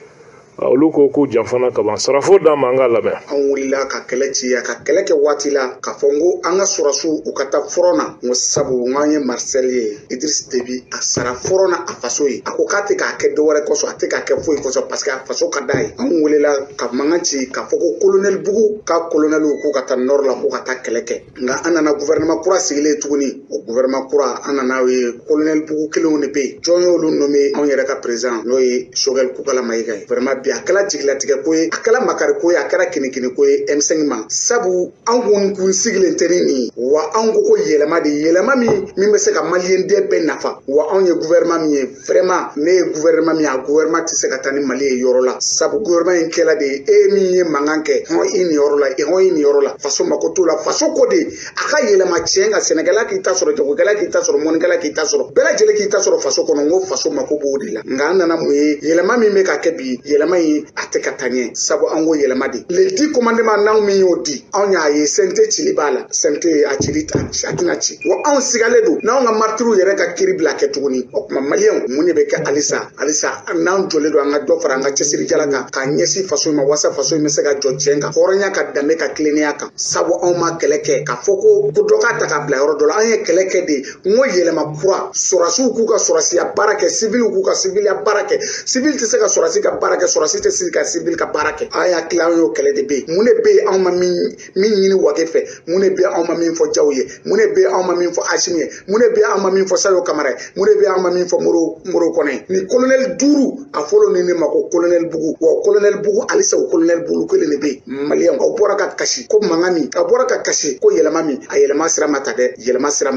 Speaker 1: olu ko ko janfana ka ban sarafo d'a ma an k'a lamɛn
Speaker 3: an wulila ka kɛlɛ ci a ka kɛlɛ kɛ waati la k'a fɔ n ko an ka sɔrɔsiw u ka taa fɔrɔn na n ko sabu n k'an ye Marcel ye Idriss Déby a sara fɔrɔn na a faso ye a ko k'a tɛ k'a kɛ dɔwɛrɛ kɔsɔn a tɛ k'a kɛ foyi kɔsɔn parce que a faso ka d'a ye an welela ka mankan ci k'a fɔ ko colonel Bugu ka colonel k'u ka taa nord la k'u ka taa kɛlɛ kɛ nka an nana gouvernement kura sigilen tuguni o gouvernement kura an nana ye colonel Bugu kelenw de bɛ yen jɔn y'olu nommé anw yɛrɛ ka président n'o ye Shogel Kukala Mayiga ye vraiment bi a kɛla jigilatigɛ ko ye a kɛla makari ko ye a kɛra kinikini ko ye M5 ma sabu an kun sigilen tɛ ni nin wa an ko yɛlɛma de yɛlɛma min bɛ se ka maliyɛn den bɛɛ nafa wa anw ye gouvernement min ye vraiment ne ye gouvernement min ye a gouvernement tɛ se ka taa ni Mali ye yɔrɔ la sabu gouvernement in kɛla de e min ye mankan kɛ hɔn i nin yɔrɔ la hɔn i nin yɔrɔ la faso mako t'o la faso ko de a ka yɛlɛma tiɲɛ ka sɛnɛkɛla k'i ta sɔrɔ jagokɛla k'i ta sɔrɔ mɔnikɛla k'i ta sɔrɔ bɛɛ lajɛlen k'i ta sɔrɔ faso kɔnɔ n ko faso mako b'o de la nka an nana mun ye yɛlɛma min bɛ ka kɛ bi yɛlɛma in a tɛ ka taa ɲɛ sabu an ko yɛlɛma de le 10 commandement n'anw min y'o di anw y'a ye CNT cili b'a la CNT a cili a tɛna ci wa anw sigalen don n'anw ka martyrs yɛrɛ ka kiri bila kɛ tuguni o tuma maliyɛnw mun de bɛ kɛ halisa n'anw jɔlen don an ka dɔ fara an ka cɛsiri jala kan k'a ɲɛsin faso in ma walasa faso in bɛ se ka jɔ tiɲɛ kan hɔrɔnya ka danbe ka tilennenya kan sabu anw ma kɛlɛ kɛ k'a fɔ ko dɔ k'a ta k'a bila yɔrɔ dɔ la an ye kɛlɛ kɛ de n ko yɛlɛma kura sɔrɔsiw k'u ka sɔrɔsiya baara kɛ civils k'u ka civiliya baara kɛ civil tɛ se ka sɔrɔsi ka baara kɛ sɔrɔsi tɛ se ka civil ka baara kɛ an y'a tila an y'o kɛlɛ de bɛ yen mun de bɛ yen anw ma min ɲini Wage fɛ mun de bɛ yen anw ma min fɔ Jaw ye mun de bɛ yen anw ma min fɔ Hashim ye mun de bɛ yen anw ma min fɔ Sayo Kamara ye mun de bɛ yen anw ma min fɔ Moro Kɔnɛ ni colonel 5 a fɔlɔ ni ne ma ko colonel Bugu wa colonel Bugu halisa o colonel Bugu kelen de bɛ yen maliyɛnw aw bɔra ka kasi ko mankan min a bɔra ka kasi ko yɛlɛma min a yɛlɛma sira ma ta dɛ yɛlɛma sira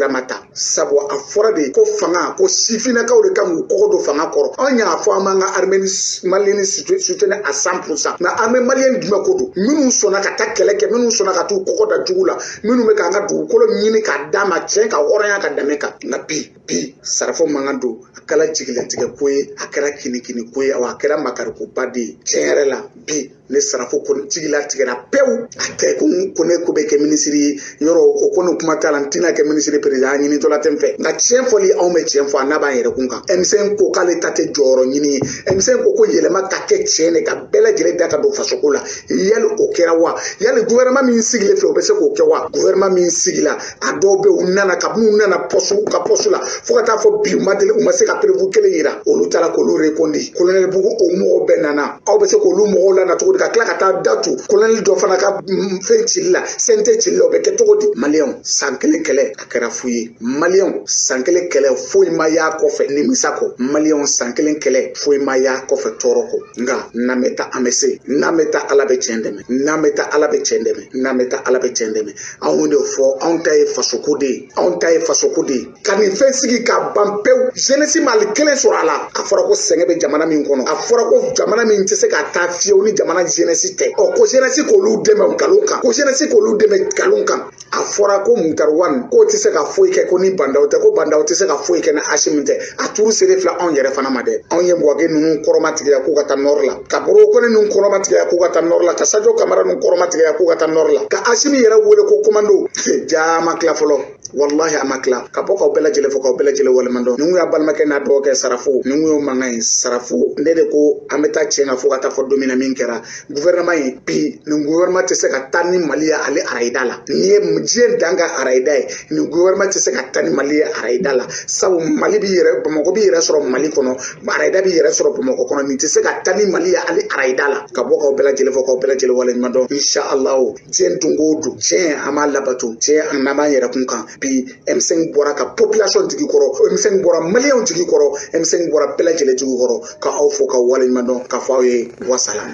Speaker 3: ma ta sabu a fɔra de ko fanga ko sifinnakaw de kan k'u kɔgɔ don fanga kɔrɔ anw y'a fɔ an b'an ka armée malienne soutenir à 100% nka armée malienne jumɛn ko don minnu sɔnna ka taa kɛlɛ kɛ minnu sɔnna ka t'u kɔgɔ da jugu la minnu bɛ k'an ka dugukolo ɲini k'a d'a ma tiɲɛ ka hɔrɔnya ka dɛmɛ kan nka bi bi sarafo mankan don a kɛra jigilatigɛ ko ye a kɛra kinikini ko ye wa a kɛra makarikoba de ye tiɲɛ yɛrɛ la bi ne sarafo kɔni jigilatigɛra pewu a tɛ ko ne ko bɛ kɛ minisiri ye yɔrɔ o ko ne kuma t'a la n tɛna kɛ minisiri président a ɲinitɔla tɛ n fɛ nka tiɲɛ fɔli anw bɛ tiɲɛ fɔ a n'a b'an yɛrɛ kun kan M5 ko k'ale ta tɛ jɔyɔrɔ ɲini ye M5 ko yɛlɛma ka kɛ tiɲɛ de ka bɛɛ lajɛlen da ka don fasoko la yali o kɛra wa yali gouvernement min sigilen filɛ o bɛ se k'o kɛ wa gouvernement min sigila a dɔw bɛ u nana kabini u nana poste la fo ka taa fɔ bi u ma se ka prévu kelen yira olu taara k'olu rekondi colonel Bugu o mɔgɔw bɛɛ nana aw bɛ se k'olu mɔgɔw lana cogo di ka tila ka taa datu colonel dɔ fana ka fɛn cili la CNT cili la o bɛ kɛ cogo di maliyɛnw san kelen kɛlɛ a kɛra fu ye maliyɛnw san kelen kɛlɛ foyi ma y'a kɔfɛ nimisa kɔ maliyɛnw san kelen kɛlɛ foyi ma y'a kɔfɛ tɔɔrɔ kɔ nka n'an bɛ taa an bɛ se n'an bɛ taa ala bɛ tiɲɛ dɛmɛ n'an bɛ taa ala bɛ tiɲɛ dɛmɛ n'an bɛ taa ala bɛ tiɲɛ dɛmɛ anw de fɔ anw ta ye fasoko de ye anw ta ye fasoko de ye ka nin fɛn sigi ka ban pewu jeunesse ma hali kelen sɔrɔ a la a fɔra ko sɛgɛn bɛ jamana min kɔnɔ a fɔra ko jamana min tɛ se ka taa fiyewu ni jamana jeunesse tɛ ko jeunesse k'olu dɛmɛ nkalon kan ko jeunesse k'olu dɛmɛ nkalon kan a fɔra ko Mutari k'o tɛ se ka foyi kɛ ko ni bandaw tɛ ko bandaw tɛ se ka foyi kɛ ni Asimi tɛ a turu sere fila anw yɛrɛ fana ma dɛ anw ye Bouake ninnu kɔrɔmatigɛya k'u ka taa nord la ka Borokone ninnu kɔrɔmatigɛya k'u ka taa nord la ka Sadio Kamara ninnu kɔrɔmatigɛya k'u ka taa nord la ka Asimi yɛrɛ wele ko commando jaa ma tila fɔlɔ wallahi a ma tila ka bɔ k'aw bɛɛ lajɛlen fɔ k'aw bɛɛ lajɛlen waleɲuman dɔn nin kun y'a balimakɛ n'a dɔgɔkɛ Sarafo nin kun y'o mankan ye Sarafo ne de ko an bɛ taa tiɲɛ kan fo ka taa fɔ don min na min kɛra gouvernement ye bi nin gouvernement tɛ se ka taa ni Mali ye ale arayida la nin ye diɲɛ dan ka arayida ye nin gouvernement tɛ se ka taa ni Mali ye arayida la sabu Mali b'i yɛrɛ Bamakɔ b'i yɛrɛ sɔrɔ Mali kɔnɔ arayida b'i yɛrɛ sɔrɔ Bamakɔ kɔnɔ nin tɛ se ka taa ni Mali ye ale arayida la ka bɔ k'aw bɛɛ lajɛlen fɔ k'aw bɛɛ lajɛlen waleɲuman dɔn inshallah diɲɛ don o don tiɲɛ an b'a labato tiɲɛ an n'an b'an yɛrɛ kun kan bi M5 bɔra ka population jigi kɔrɔ M5 bɔra maliyɛnw jigi kɔrɔ M5 bɔra bɛɛ lajɛlen jigi kɔrɔ ka aw fo ka waleɲuman dɔn ka fɔ aw ye wasalam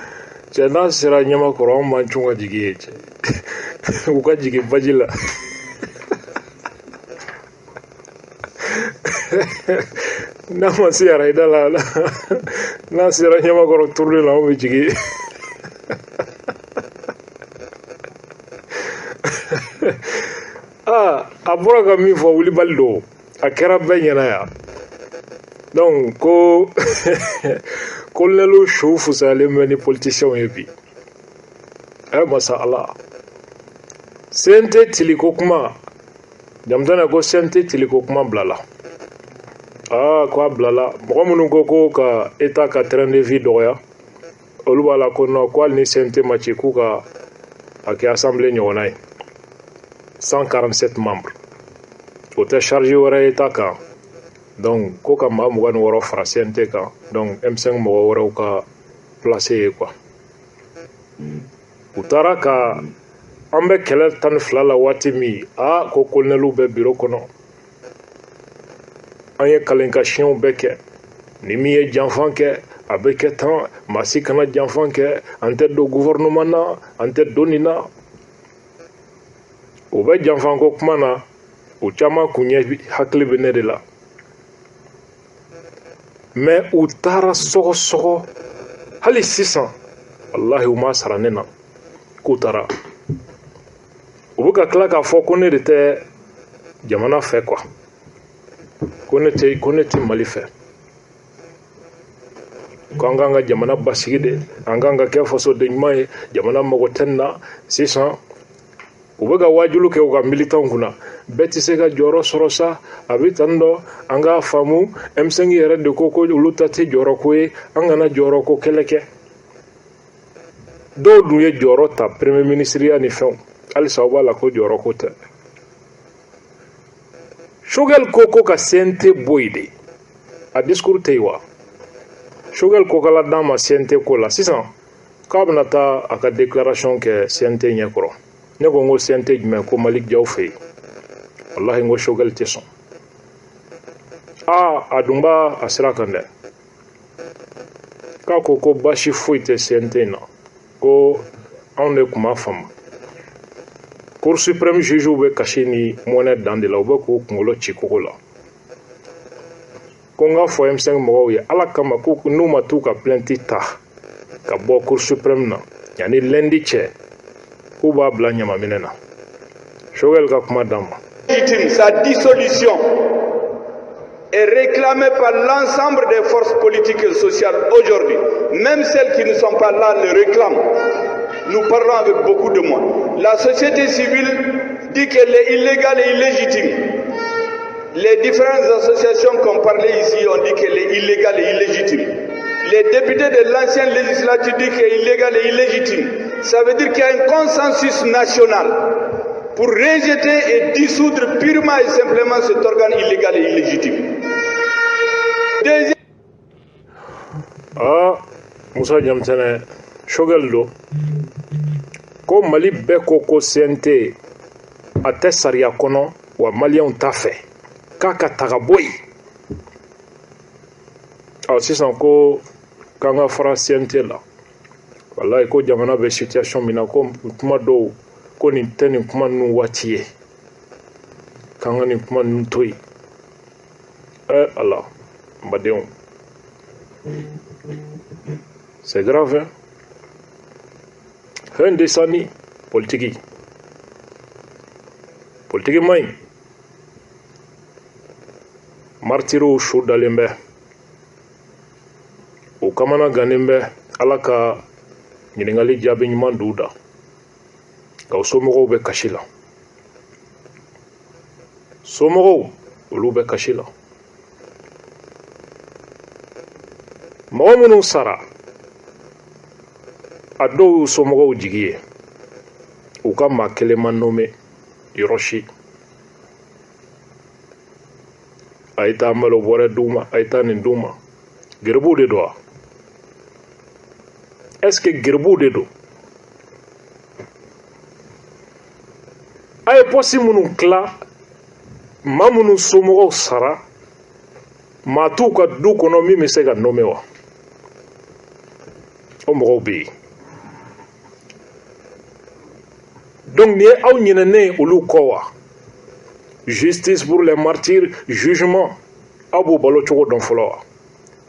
Speaker 1: cɛ n'a sera ɲamakɔrɔ anw man cun ka jigi ye cɛ u ka jigin baji la n'a ma se arayida la n'a sera ɲamakɔrɔ turuli la anw bɛ jigin a bɔra ka min fɔ wulibali don a kɛra bɛɛ ɲɛna yan donc ko colonel su fusalen bɛ ni politiciens ye bi masa ala CNT tiliko kuma jamana ko CNT tiliko kuma bilala ko a bilala mɔgɔ minnu ko ka état ka terrain de vie dɔgɔya olu b'a la ko non ko hali ni CNT ma ci k'u ka a kɛ assemblée ɲɔgɔnna ye 147 membres o tɛ charge wɛrɛ état kan donc ko ka maa 26 fara CNT kan donc M5 mɔgɔ wɛrɛw ka place ye quoi u taara ka an bɛ kɛlɛ 12 la waati min ko colonel bɛ bureau kɔnɔ an ye kalenkasiyɛnw bɛɛ kɛ ni min ye janfan kɛ a bɛ kɛ tan maa si kana janfan kɛ an tɛ don gouvernement na an tɛ don nin na u bɛ janfan ko kuma na u caman kun ɲɛ hakili bɛ ne de la mais u taara sɔgɔsɔgɔ hali sisan wallahi u ma sara ne na k'u taara u bɛ ka tila k'a fɔ ko ne de tɛ jamana fɛ quoi ko ne tɛ Mali fɛ ko an k'an ka jamana basigi de an k'an ka kɛ fasoden ɲuman ye jamana mago tɛ nin na sisan u bɛ ka wajulu kɛ u ka militants kunna bɛɛ tɛ se ka jɔyɔrɔ sɔrɔ sa a bɛ tan dɔ an k'a faamu M5 yɛrɛ de ko olu ta tɛ jɔyɔrɔ ko ye an kana jɔyɔrɔ ko kɛlɛ kɛ dɔw dun ye jɔyɔrɔ ta premier ministeriya ni fɛnw halisa u b'a la ko jɔyɔrɔ ko tɛ Choguel ko ka CNT bɔ yen de a discours tɛ yen wa Choguel ko kala d'a ma CNT ko la sisan k'a bɛna taa a ka déclaration kɛ CNT ɲɛkɔrɔ ne ko n ko CNT jumɛn ko Malick Diaw fɛ yen wallahi n ko Choguel tɛ sɔn a dun b'a a sira kan dɛ k'a ko baasi foyi tɛ CNT in na ko anw de tun b'a faamu Cour suprême jugew bɛ kasi ni mɔnɛ dan de la u bɛ k'u kunkolo ci kogo la ko n k'a fɔ M5 mɔgɔw ye ala kama ko n'u ma t'u ka plainte ta ka bɔ Cour suprême na yanni lundi cɛ k'u b'a bila ɲamaminɛ na Choguel ka kuma d'an ma
Speaker 2: sa dissolution est réclamée par l'ensemble des forces politiques et sociales aujourd'hui. Même celles qui ne sont pas là le réclament. Nous parlons avec beaucoup de moi. La société civile dit qu'elle est illégale et illégitime. Les différentes associations qu'on parlait ici ont dit qu'elle est illégale et illégitime. Les députés de l'ancienne législature disent qu'elle est illégale et illégitime. Ça veut dire qu'il y a un consensus national pour rejeter et dissoudre purement et simplement cet organe illégal et illégitime. Deuxième...
Speaker 1: Moussa Diamtene, Shogeldo, ko Mali beko ko CNT a tɛ sariya kɔnɔ wa maliyɛnw t'a fɛ k'a ka taga bɔ yen. Sisan ko k'an ka fara CNT la, wallahi ko jamana bɛ situation min na ko kuma dɔw ko nin tɛ nin kuma ninnu waati ye, k'an ka nin kuma ninnu to yen. Allah, n badenw, c'est grave, hein? Fɛn desani politiki man ɲi. Martiriw su dalen bɛ, u kamana gannen bɛ Ala ka ɲininkali jaabi ɲuman d'u da, nka somɔgɔw bɛ kasi la. Somɔgɔw olu bɛ kasi la. Mɔgɔ minnu sara a dɔw y'u somɔgɔw jigi ye, u ka maa kelen ma nommé yɔrɔ si. A ye taa malo bɔrɛ d'u ma, a ye taa nin d'u ma. Geribuw de don wa? Est-ce que geribuw de don? A ye pɔsi minnu tila, maa minnu somɔgɔw sara, maa t'u ka du kɔnɔ min bɛ se ka nommé wa? O mɔgɔw bɛ yen. Donc nin ye aw ɲinɛnen olu kɔ wa? Justice pour les martyrs, jugement, aw b'o balo cogo dɔn fɔlɔ wa?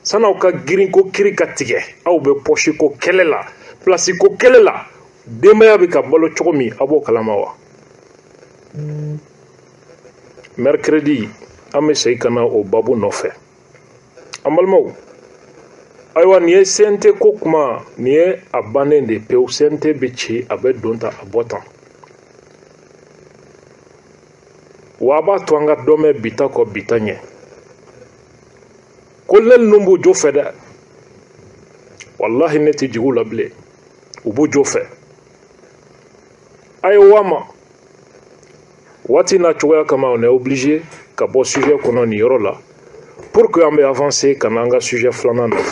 Speaker 1: San'aw ka girin ko kiri ka tigɛ, aw bɛ pɔsi ko kɛlɛ la, place ko kɛlɛ la, denbaya bɛ ka balo cogo min, aw b'o kalama wa? Mercredi, an bɛ segin ka na o babu nɔfɛ. An balimaw, ayiwa nin ye CNT ko kuma, nin ye a bannen de pewu. CNT bɛ ci, a bɛ don tan, a bɔ tan. Wa a b'a to an ka dɔ mɛn bita kɔ bita ɲɛ. Kolonɛli ninnu b'u jo fɛ dɛ. Wallahi ne tɛ jigin u la bilen. U b'u jo fɛ. A ye wa ma. Waati n'a cogoya kama on est obligé ka bɔ sujet kɔnɔ nin yɔrɔ la pour que an bɛ avancer ka na an ka sujet filanan nɔfɛ.